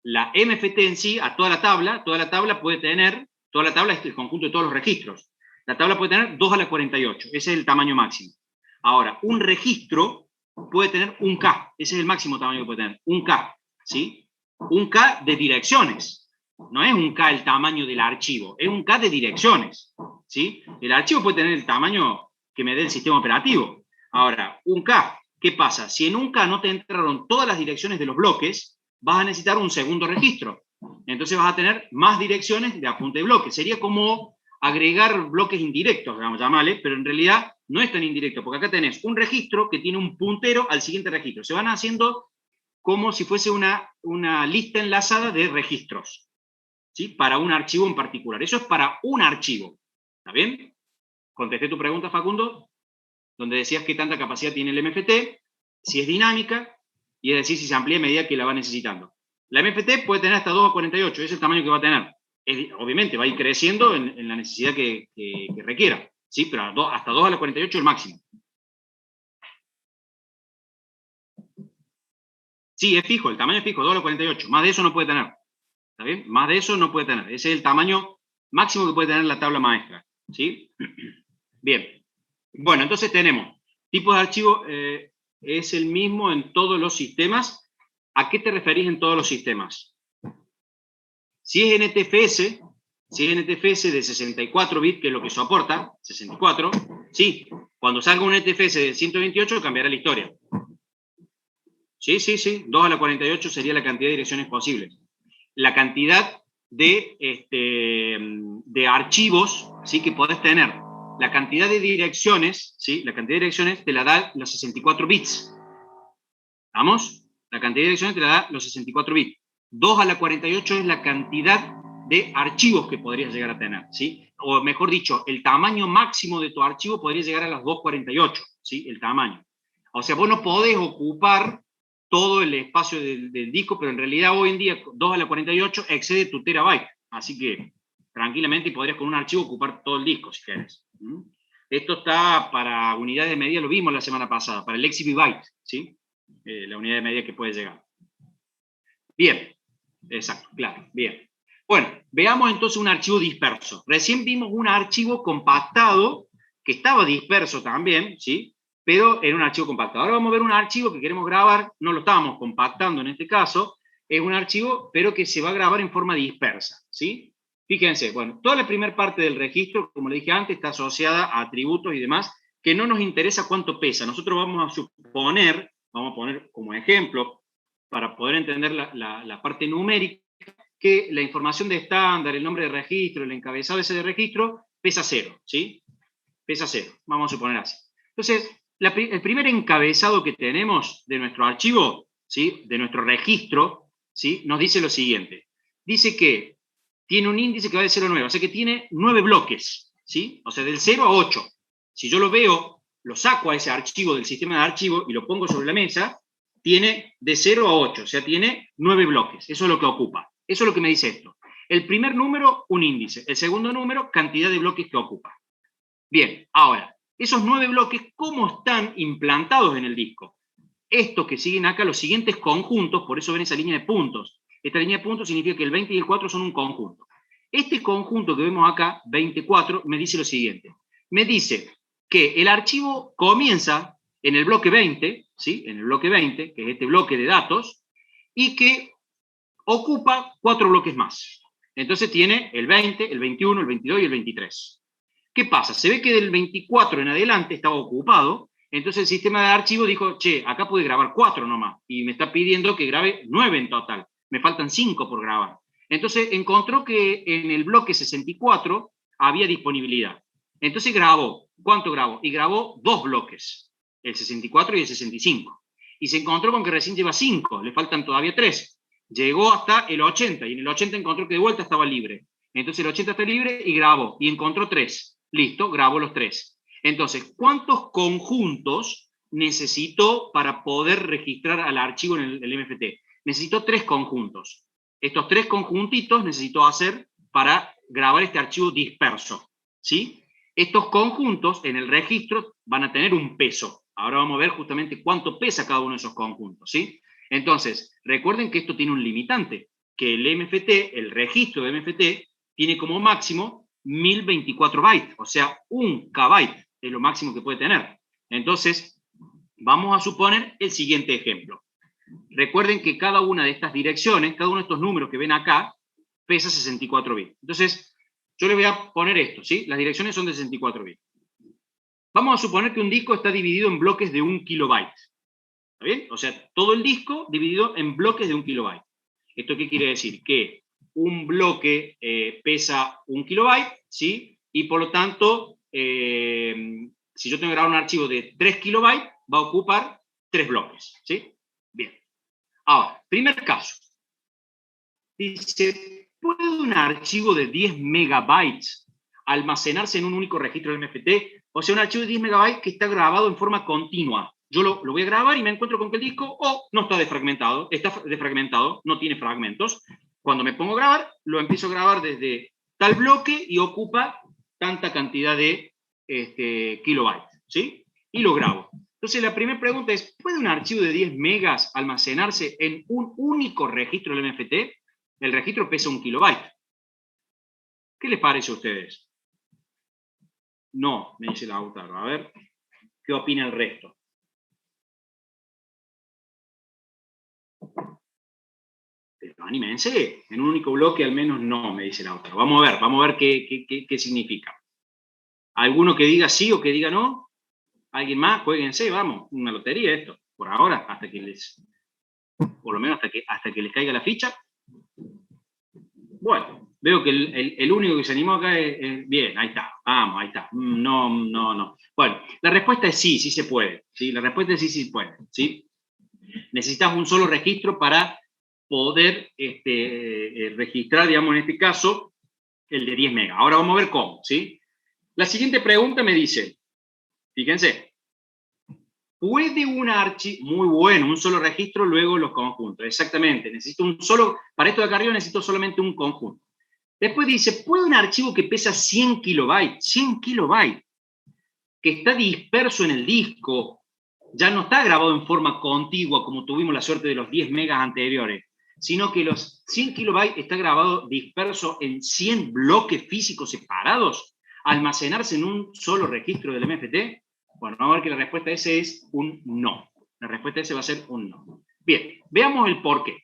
[SPEAKER 1] la MFT en sí, a toda la tabla puede tener, toda la tabla es el conjunto de todos los registros. La tabla puede tener 2 a la 48, ese es el tamaño máximo. Ahora, un registro puede tener 1K, ese es el máximo tamaño que puede tener, 1K, ¿sí? 1K de direcciones, no es 1K el tamaño del archivo, es 1K de direcciones, ¿sí? El archivo puede tener el tamaño que me dé el sistema operativo. Ahora, 1K, ¿qué pasa? Si en 1K no te entraron todas las direcciones de los bloques, vas a necesitar un segundo registro. Entonces vas a tener más direcciones de apunte de bloque. Sería como agregar bloques indirectos, vamos a llamarle, pero en realidad no es tan indirecto, porque acá tenés un registro que tiene un puntero al siguiente registro. Se van haciendo como si fuese una lista enlazada de registros, ¿sí? Para un archivo en particular. Eso es para un archivo. ¿Está bien? Contesté tu pregunta, Facundo, donde decías qué tanta capacidad tiene el MFT, si es dinámica, y es decir, si se amplía a medida que la va necesitando. La MFT puede tener hasta 2 a 48, ese es el tamaño que va a tener. Obviamente va a ir creciendo en la necesidad que requiera, ¿sí? Pero hasta 2 a la 48 es el máximo. Sí, es fijo, el tamaño es fijo, 2 a la 48. Más de eso no puede tener. ¿Está bien? Más de eso no puede tener. Ese es el tamaño máximo que puede tener la tabla maestra, ¿sí? Bien. Bueno, entonces tenemos tipos de archivo, es el mismo en todos los sistemas. ¿A qué te referís en todos los sistemas? Si es NTFS, Si es NTFS de 64 bits, que es lo que soporta, 64, sí, cuando salga un NTFS de 128 cambiará la historia. Sí, sí, sí, 2 a la 48 sería la cantidad de direcciones posibles. La cantidad de archivos, ¿sí?, que podés tener. La cantidad de direcciones, ¿sí?, la cantidad de direcciones te la da los 64 bits. ¿Vamos? La cantidad de direcciones te la da los 64 bits. 2 a la 48 es la cantidad de archivos que podrías llegar a tener, ¿sí? O mejor dicho, el tamaño máximo de tu archivo podría llegar a las 248, ¿sí? El tamaño. O sea, vos no podés ocupar todo el espacio del disco, pero en realidad hoy en día 2 a la 48 excede tu terabyte. Así que tranquilamente podrías con un archivo ocupar todo el disco, si querés. Esto está para unidades de medida, lo vimos la semana pasada, para el exabyte, ¿sí? La unidad de medida que puede llegar. Bien, exacto, claro, bien. Bueno, veamos entonces un archivo disperso. Recién vimos un archivo compactado, que estaba disperso también, ¿sí? Pero era un archivo compactado. Ahora vamos a ver un archivo que queremos grabar, no lo estábamos compactando en este caso, es un archivo, pero que se va a grabar en forma dispersa, ¿sí? Fíjense, bueno, toda la primera parte del registro, como le dije antes, está asociada a atributos y demás, que no nos interesa cuánto pesa. Nosotros vamos a suponer, vamos a poner como ejemplo, para poder entender la parte numérica, que la información de estándar, el nombre de registro, el encabezado ese de registro, pesa 0, ¿sí? Pesa 0, vamos a suponer así. Entonces, el primer encabezado que tenemos de nuestro archivo, ¿sí?, de nuestro registro, ¿sí?, nos dice lo siguiente. Dice que tiene un índice que va de 0 a 9, o sea que tiene 9 bloques, ¿sí? O sea, del 0 a 8. Si yo lo veo, lo saco a ese archivo del sistema de archivo y lo pongo sobre la mesa, tiene de 0 a 8, o sea, tiene 9 bloques. Eso es lo que ocupa. Eso es lo que me dice esto. El primer número, un índice. El segundo número, cantidad de bloques que ocupa. Bien, ahora, esos 9 bloques, ¿cómo están implantados en el disco? Estos que siguen acá, los siguientes conjuntos, por eso ven esa línea de puntos. Esta línea de puntos significa que el 20 y el 4 son un conjunto. Este conjunto que vemos acá, 24, me dice lo siguiente. Me dice que el archivo comienza en el bloque 20, ¿sí?, en el bloque 20, que es este bloque de datos, y que ocupa 4 bloques más. Entonces tiene el 20, el 21, el 22 y el 23. ¿Qué pasa? Se ve que del 24 en adelante estaba ocupado, entonces el sistema de archivo dijo, che, acá pude grabar 4 nomás, y me está pidiendo que grabe 9 en total. Me faltan 5 por grabar. Entonces encontró que en el bloque 64 había disponibilidad. Entonces grabó. ¿Cuánto grabó? Y grabó 2 bloques, el 64 y el 65. Y se encontró con que recién lleva 5, le faltan todavía 3. Llegó hasta el 80, y en el 80 encontró que de vuelta estaba libre. Entonces el 80 está libre y grabó, y encontró 3. Listo, grabó los 3. Entonces, ¿cuántos conjuntos necesitó para poder registrar al archivo en el MFT? Necesitó 3 conjuntos. Estos 3 conjuntitos necesitó hacer para grabar este archivo disperso, ¿sí? Estos conjuntos en el registro van a tener un peso. Ahora vamos a ver justamente cuánto pesa cada uno de esos conjuntos, ¿sí? Entonces, recuerden que esto tiene un limitante, que el MFT, el registro de MFT, tiene como máximo 1024 bytes, o sea, 1 KB es lo máximo que puede tener. Entonces, vamos a suponer el siguiente ejemplo. Recuerden que cada una de estas direcciones, cada uno de estos números que ven acá, pesa 64 bits. Entonces, yo les voy a poner esto, ¿sí? Las direcciones son de 64 bits. Vamos a suponer que un disco está dividido en bloques de 1 kilobyte. ¿Está bien? O sea, todo el disco dividido en bloques de 1 kilobyte. ¿Esto qué quiere decir? Que un bloque pesa 1 kilobyte, ¿sí? Y por lo tanto, si yo tengo que grabar un archivo de 3 kilobytes, va a ocupar 3 bloques, ¿sí? Bien. Ahora, primer caso. Dice, ¿puede un archivo de 10 megabytes almacenarse en un único registro del MFT? O sea, un archivo de 10 megabytes que está grabado en forma continua. Yo lo voy a grabar y me encuentro con que el disco no está defragmentado, no tiene fragmentos. Cuando me pongo a grabar, lo empiezo a grabar desde tal bloque y ocupa tanta cantidad de kilobytes, ¿sí? Y lo grabo. Entonces, la primera pregunta es, ¿puede un archivo de 10 megas almacenarse en un único registro del MFT? El registro pesa 1 kilobyte. ¿Qué les parece a ustedes? No, me dice Lautaro. A ver, ¿qué opina el resto? Pero anímense, en un único bloque al menos no, me dice la otra. Vamos a ver qué significa. ¿Alguno que diga sí o que diga no? ¿Alguien más? Juéguense, vamos, una lotería esto, por ahora, hasta que les, por lo menos hasta que les caiga la ficha. Bueno, veo que el único que se animó acá es bien, ahí está, vamos, ahí está. No. Bueno, la respuesta es sí, sí se puede, ¿sí? La respuesta es sí, sí se puede, ¿sí? Necesitas un solo registro para poder registrar, digamos, en este caso, el de 10 megas. Ahora vamos a ver cómo, ¿sí? La siguiente pregunta me dice, fíjense, ¿puede un archivo, muy bueno, un solo registro, luego los conjuntos? Exactamente, necesito un solo, para esto de acá arriba necesito solamente un conjunto. Después dice, ¿puede un archivo que pesa 100 kilobytes, que está disperso en el disco, ya no está grabado en forma contigua como tuvimos la suerte de los 10 megas anteriores, sino que los 100 kilobytes está grabado disperso en 100 bloques físicos separados, almacenarse en un solo registro del MFT? Bueno, vamos a ver que la respuesta a ese es un no. La respuesta a ese va a ser un no. Bien, veamos el por qué.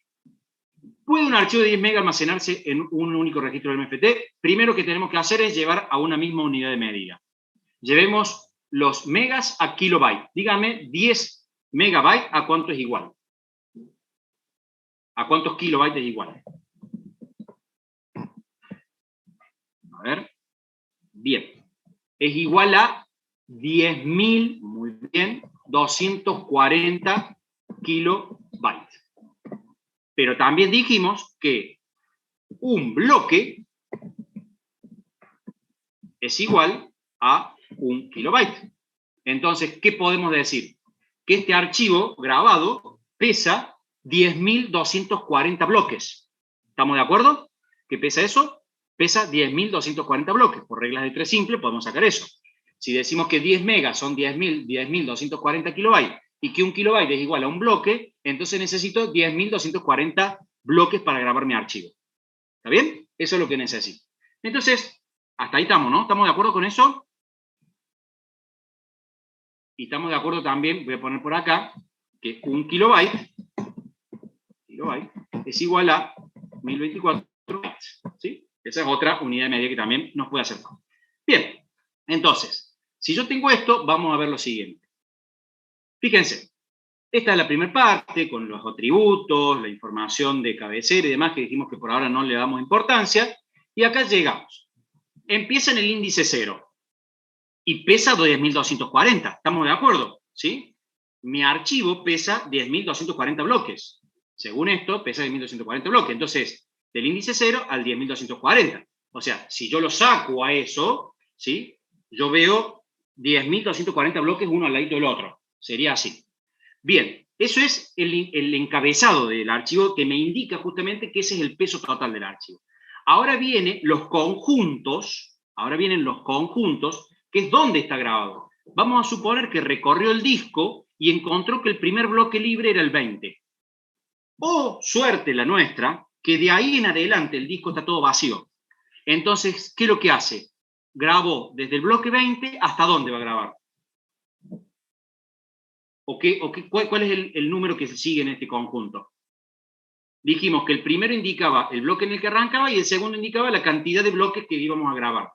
[SPEAKER 1] ¿Puede un archivo de 10 megas almacenarse en un único registro del MFT? Primero que tenemos que hacer es llevar a una misma unidad de medida. Llevemos los megas a kilobyte. Dígame, 10 megabytes, ¿a cuánto es igual? ¿A cuántos kilobytes es igual? A ver. Bien. Es igual a 10.000, muy bien, 240 kilobytes. Pero también dijimos que un bloque es igual a 1 kilobyte. Entonces, ¿qué podemos decir? Que este archivo grabado pesa 10.240 bloques. ¿Estamos de acuerdo? ¿Qué pesa eso? Pesa 10.240 bloques. Por reglas de 3 simple podemos sacar eso. Si decimos que 10 megas son 10.240 kilobytes y que 1 kilobyte es igual a un bloque, entonces necesito 10.240 bloques para grabar mi archivo. ¿Está bien? Eso es lo que necesito. Entonces, hasta ahí estamos, ¿no? ¿Estamos de acuerdo con eso? Y estamos de acuerdo también, voy a poner por acá, que 1 kilobyte es igual a 1024 bytes, ¿sí? Esa es otra unidad de medida que también nos puede hacer. Bien, entonces, si yo tengo esto, vamos a ver lo siguiente. Fíjense, esta es la primera parte, con los atributos, la información de cabecera y demás, que dijimos que por ahora no le damos importancia, y acá llegamos. Empieza en el índice 0 y pesa 10.240, ¿estamos de acuerdo? ¿Sí? Mi archivo pesa 10.240 bloques. Según esto, pesa 10.240 bloques. Entonces, del índice 0 al 10.240. O sea, si yo lo saco a eso, ¿sí? Yo veo 10.240 bloques uno al ladito del otro. Sería así. Bien, eso es el encabezado del archivo que me indica justamente que ese es el peso total del archivo. Ahora vienen los conjuntos, que es donde está grabado. Vamos a suponer que recorrió el disco y encontró que el primer bloque libre era el 20. O, suerte la nuestra, que de ahí en adelante el disco está todo vacío. Entonces, ¿qué es lo que hace? Grabó desde el bloque 20 hasta dónde va a grabar. ¿Cuál es el número que se sigue en este conjunto? Dijimos que el primero indicaba el bloque en el que arrancaba y el segundo indicaba la cantidad de bloques que íbamos a grabar.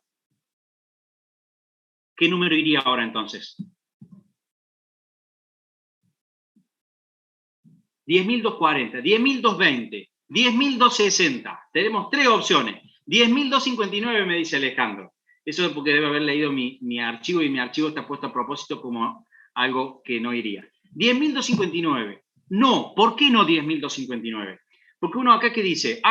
[SPEAKER 1] ¿Qué número iría ahora entonces? 10.240, 10.220, 10.260. Tenemos 3 opciones. 10.259 me dice Alejandro. Eso es porque debe haber leído mi archivo y mi archivo está puesto a propósito como algo que no iría. 10.259. No, ¿por qué no 10.259? Porque uno acá que dice,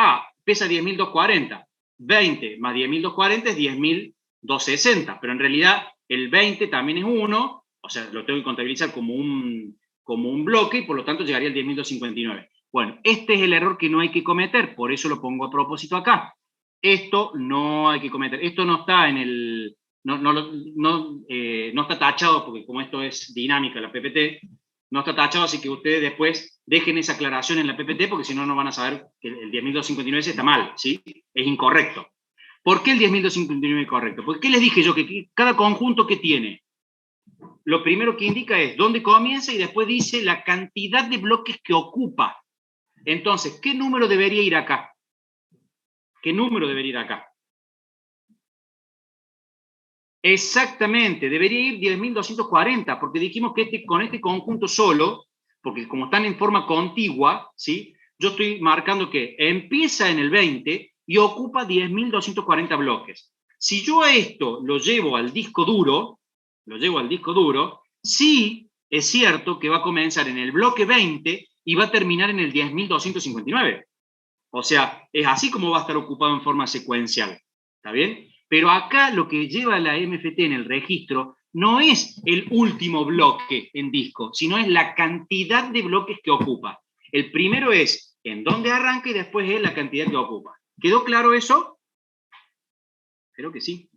[SPEAKER 1] pesa 10.240, 20 más 10.240 es 10.260, pero en realidad el 20 también es 1, o sea, lo tengo que contabilizar como un bloque y por lo tanto llegaría al 10.259. Bueno, este es el error que no hay que cometer, por eso lo pongo a propósito acá. Esto no hay que cometer, esto no está en el... No está tachado, porque como esto es dinámica, la PPT, no está tachado, así que ustedes después dejen esa aclaración en la PPT, porque si no, no van a saber que el 10.259 está mal, ¿sí? Es incorrecto. ¿Por qué el 10.259 es incorrecto? Porque ¿qué les dije yo? Que cada conjunto que tiene, lo primero que indica es dónde comienza y después dice la cantidad de bloques que ocupa. Entonces, ¿qué número debería ir acá? ¿Qué número debería ir acá? Exactamente, debería ir 10.240, porque dijimos que con este conjunto solo, porque como están en forma contigua, ¿sí? Yo estoy marcando que empieza en el 20 y ocupa 10.240 bloques. Si yo a esto lo llevo al disco duro, sí es cierto que va a comenzar en el bloque 20 y va a terminar en el 10.259. O sea, es así como va a estar ocupado en forma secuencial. ¿Está bien? Pero acá lo que lleva la MFT en el registro no es el último bloque en disco, sino es la cantidad de bloques que ocupa. El primero es en dónde arranca y después es la cantidad que ocupa. ¿Quedó claro eso? Creo que sí.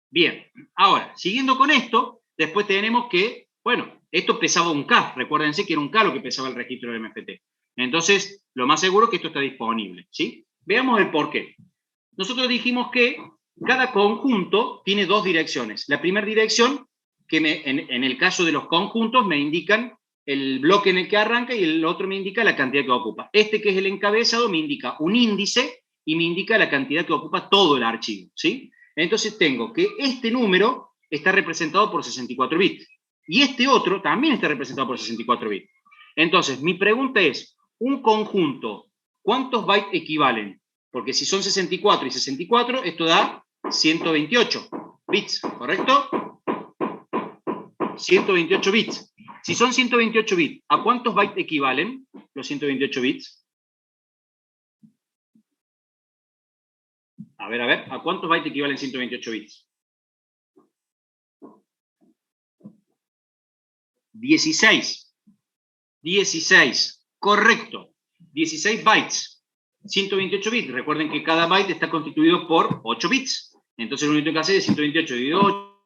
[SPEAKER 1] Bien, ahora, siguiendo con esto, después tenemos que, bueno, esto pesaba un K, recuérdense que era un K lo que pesaba el registro de MFT. Entonces, lo más seguro es que esto está disponible, ¿sí? Veamos el por qué. Nosotros dijimos que cada conjunto tiene dos direcciones. La primera dirección, que en el caso de los conjuntos, me indican el bloque en el que arranca y el otro me indica la cantidad que ocupa. Este, que es el encabezado, me indica un índice y me indica la cantidad que ocupa todo el archivo, ¿sí? Entonces tengo que este número está representado por 64 bits y este otro también está representado por 64 bits. Entonces, mi pregunta es, un conjunto, ¿cuántos bytes equivalen? Porque si son 64 y 64, esto da 128 bits, ¿correcto? 128 bits. Si son 128 bits, ¿a cuántos bytes equivalen los 128 bits? A ver, ¿a cuántos bytes equivalen 128 bits? 16. 16, correcto. 16 bytes. 128 bits. Recuerden que cada byte está constituido por 8 bits. Entonces lo único que hacer es 128 dividido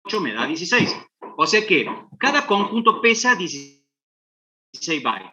[SPEAKER 1] 8 me da 16. O sea que cada conjunto pesa 16 bytes.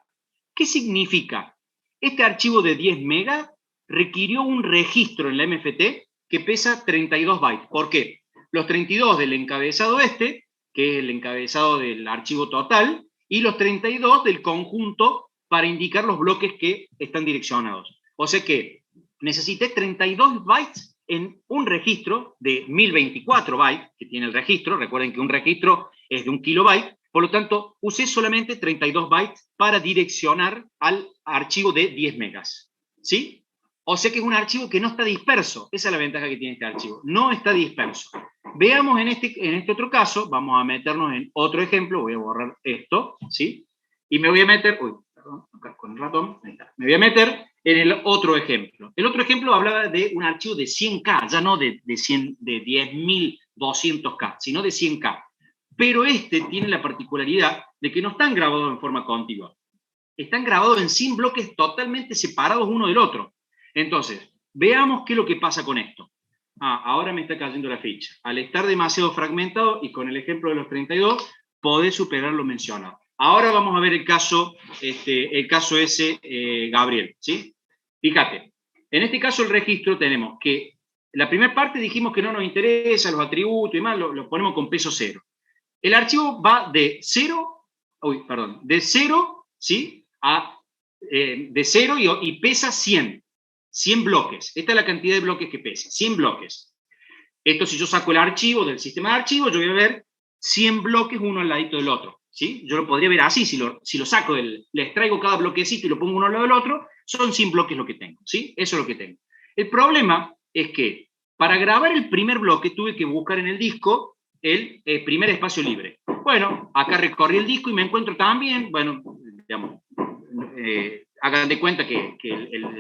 [SPEAKER 1] ¿Qué significa? Este archivo de 10 megas requirió un registro en la MFT que pesa 32 bytes. ¿Por qué? Los 32 del encabezado este, que es el encabezado del archivo total, y los 32 del conjunto para indicar los bloques que están direccionados. O sea que necesité 32 bytes en un registro de 1024 bytes, que tiene el registro. Recuerden que un registro es de 1 kilobyte. Por lo tanto, usé solamente 32 bytes para direccionar al archivo de 10 megas. ¿Sí? O sea que es un archivo que no está disperso. Esa es la ventaja que tiene este archivo. No está disperso. Veamos en este otro caso, vamos a meternos en otro ejemplo. Voy a borrar esto, ¿sí? Y me voy a meter, perdón, acá con el ratón, ahí está. Me voy a meter en el otro ejemplo. El otro ejemplo hablaba de un archivo de 100K, ya no de 10.200K, sino de 100K. Pero este tiene la particularidad de que no están grabados en forma contigua. Están grabados en 100 bloques totalmente separados uno del otro. Entonces, veamos qué es lo que pasa con esto. Ahora me está cayendo la ficha. Al estar demasiado fragmentado y con el ejemplo de los 32, podés superar lo mencionado. Ahora vamos a ver el caso ese, Gabriel, ¿sí? Fíjate, en este caso el registro tenemos que la primera parte dijimos que no nos interesa, los atributos y demás, lo ponemos con peso 0. El archivo va de 0, ¿sí? De 0 y pesa 100 bloques. Esta es la cantidad de bloques que pesa, 100 bloques. Esto, si yo saco el archivo del sistema de archivos, yo voy a ver 100 bloques uno al ladito del otro, ¿sí? Yo lo podría ver así, si lo saco, le extraigo cada bloquecito y lo pongo uno al lado del otro, son 100 bloques lo que tengo, ¿sí? Eso es lo que tengo. El problema es que para grabar el primer bloque tuve que buscar en el disco el primer espacio libre. Bueno, acá recorrí el disco y me encuentro también, bueno, digamos, hagan de cuenta que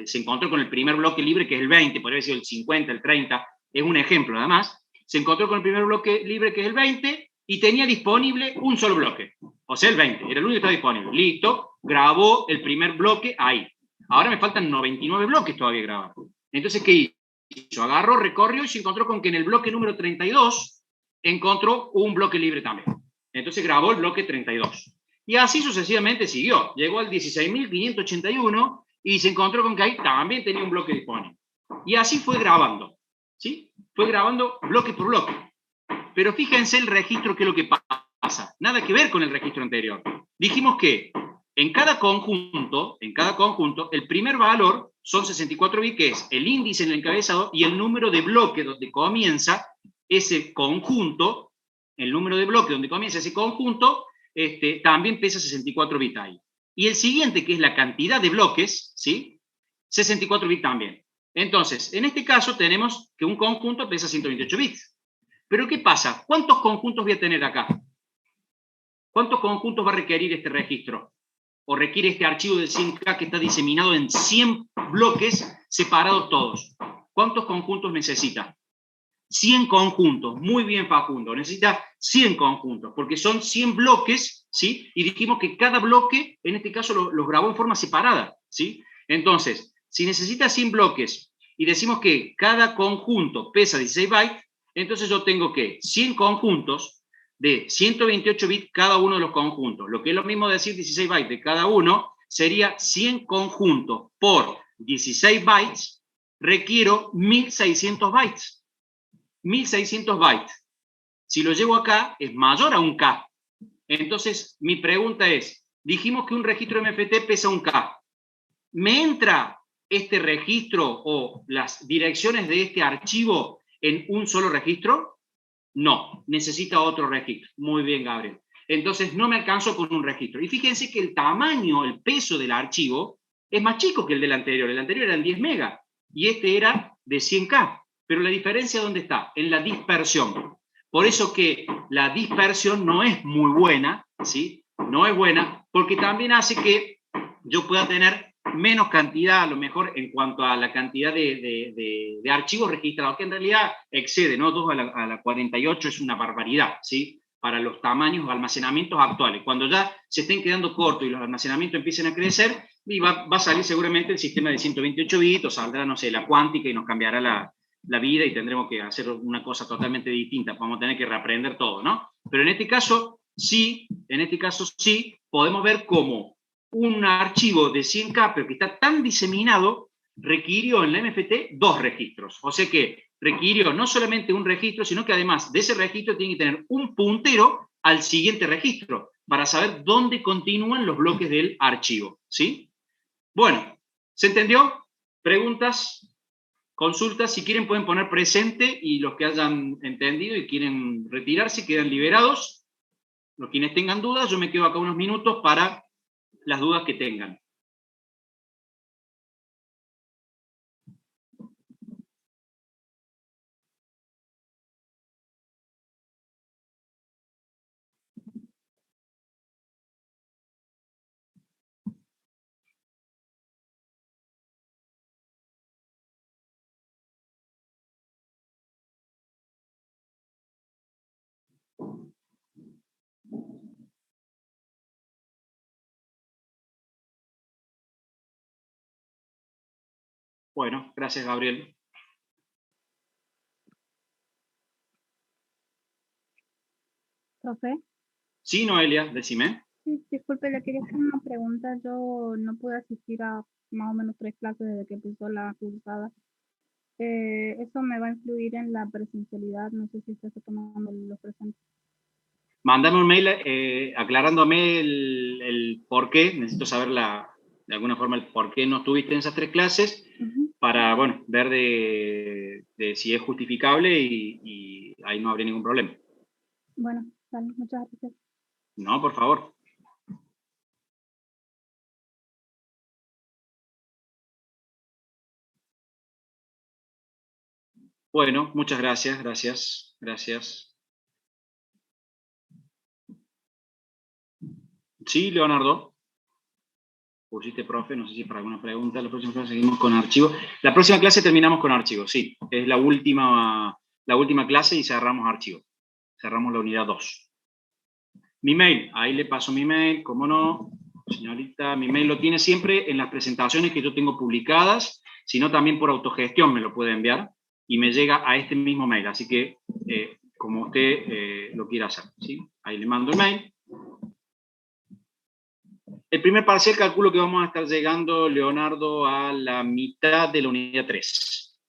[SPEAKER 1] se encontró con el primer bloque libre, que es el 20, podría haber sido el 50, el 30, es un ejemplo nada más. Se encontró con el primer bloque libre, que es el 20, y tenía disponible un solo bloque, o sea, el 20, era el único que estaba disponible. Listo, grabó el primer bloque ahí. Ahora me faltan 99 bloques todavía grabar. Entonces, ¿qué hizo? Agarró, recorrió y se encontró con que en el bloque número 32 encontró un bloque libre también. Entonces grabó el bloque 32. Y así sucesivamente siguió. Llegó al 16.581 y se encontró con que ahí también tenía un bloque disponible. Y así fue grabando. ¿Sí? Fue grabando bloque por bloque. Pero fíjense el registro, qué es lo que pasa. Nada que ver con el registro anterior. Dijimos que En cada conjunto, el primer valor son 64 bits, que es el índice en el encabezado y el número de bloque donde comienza ese conjunto, el número de bloque donde comienza ese conjunto, también pesa 64 bits ahí. Y el siguiente, que es la cantidad de bloques, ¿sí? 64 bits también. Entonces, en este caso tenemos que un conjunto pesa 128 bits. Pero ¿qué pasa? ¿Cuántos conjuntos voy a tener acá? ¿Cuántos conjuntos va a requerir este registro? O requiere este archivo del 100K que está diseminado en 100 bloques separados todos. ¿Cuántos conjuntos necesita? 100 conjuntos. Muy bien, Facundo. Necesita 100 conjuntos, porque son 100 bloques, ¿sí? Y dijimos que cada bloque, en este caso, los grabó en forma separada, ¿sí? Entonces, si necesita 100 bloques y decimos que cada conjunto pesa 16 bytes, entonces yo tengo que 100 conjuntos de 128 bits cada uno de los conjuntos. Lo que es lo mismo decir 16 bytes de cada uno, sería 100 conjuntos por 16 bytes, requiero 1600 bytes. 1600 bytes. Si lo llevo acá, es mayor a un K. Entonces, mi pregunta es, dijimos que un registro MFT pesa un K. ¿Me entra este registro o las direcciones de este archivo en un solo registro? No, necesita otro registro. Muy bien, Gabriel. Entonces, no me alcanzo con un registro. Y fíjense que el tamaño, el peso del archivo es más chico que el del anterior. El anterior eran 10 megas y este era de 100K. Pero la diferencia, ¿dónde está? En la dispersión. Por eso que la dispersión no es muy buena, ¿sí? No es buena, porque también hace que yo pueda tener menos cantidad, a lo mejor, en cuanto a la cantidad de archivos registrados, que en realidad excede, ¿no? 2 a la 48 es una barbaridad, ¿sí? Para los tamaños de almacenamientos actuales. Cuando ya se estén quedando cortos y los almacenamientos empiecen a crecer, y va a salir seguramente el sistema de 128 bits, o saldrá, no sé, la cuántica y nos cambiará la vida y tendremos que hacer una cosa totalmente distinta, vamos a tener que reaprender todo, ¿no? Pero en este caso sí, podemos ver cómo un archivo de 100K, pero que está tan diseminado, requirió en la MFT 2 registros. O sea que requirió no solamente un registro, sino que además de ese registro tiene que tener un puntero al siguiente registro para saber dónde continúan los bloques del archivo, ¿sí? Bueno, ¿se entendió? ¿Preguntas? Consultas, si quieren pueden poner presente y los que hayan entendido y quieren retirarse quedan liberados. Los quienes tengan dudas, yo me quedo acá unos minutos para las dudas que tengan. Bueno, gracias, Gabriel.
[SPEAKER 2] ¿Profe?
[SPEAKER 1] Sí, Noelia, decime.
[SPEAKER 2] Sí, disculpe, le quería hacer una pregunta. Yo no pude asistir a más o menos 3 clases desde que empezó la cursada. ¿Eso me va a influir en la presencialidad? No sé si usted está tomando los presentes.
[SPEAKER 1] Mándame un mail aclarándome el por qué. Necesito saber de alguna forma el por qué no estuviste en esas 3 clases para, bueno, ver de si es justificable y ahí no habría ningún problema.
[SPEAKER 2] Bueno, vale, muchas gracias.
[SPEAKER 1] No, por favor. Bueno, muchas gracias, gracias. Sí, Leonardo. Pusiste, profe, no sé si para alguna pregunta. La próxima clase seguimos con archivos. La próxima clase terminamos con archivos, sí. Es la última clase y cerramos archivos. Cerramos la unidad 2. Mi mail, ahí le paso mi mail, cómo no. Señorita, mi mail lo tiene siempre en las presentaciones que yo tengo publicadas, sino también por autogestión me lo puede enviar y me llega a este mismo mail. Así que, como usted lo quiera hacer, ¿sí? Ahí le mando el mail. El primer parcial calculo que vamos a estar llegando, Leonardo, a la mitad de la unidad 3.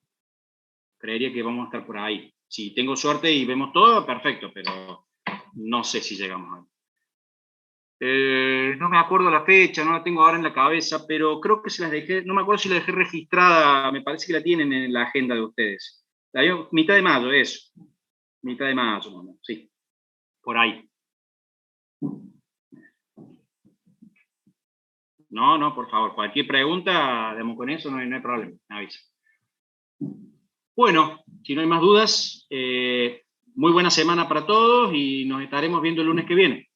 [SPEAKER 1] Creería que vamos a estar por ahí. Si tengo suerte y vemos todo, perfecto, pero no sé si llegamos ahí. No me acuerdo la fecha, no la tengo ahora en la cabeza, pero creo que se las dejé, no me acuerdo si la dejé registrada, me parece que la tienen en la agenda de ustedes. Mitad de mayo, eso. Mitad de mayo, sí, por ahí. No, por favor, cualquier pregunta, digamos, con eso no hay problema, me avisa. Bueno, si no hay más dudas, muy buena semana para todos y nos estaremos viendo el lunes que viene.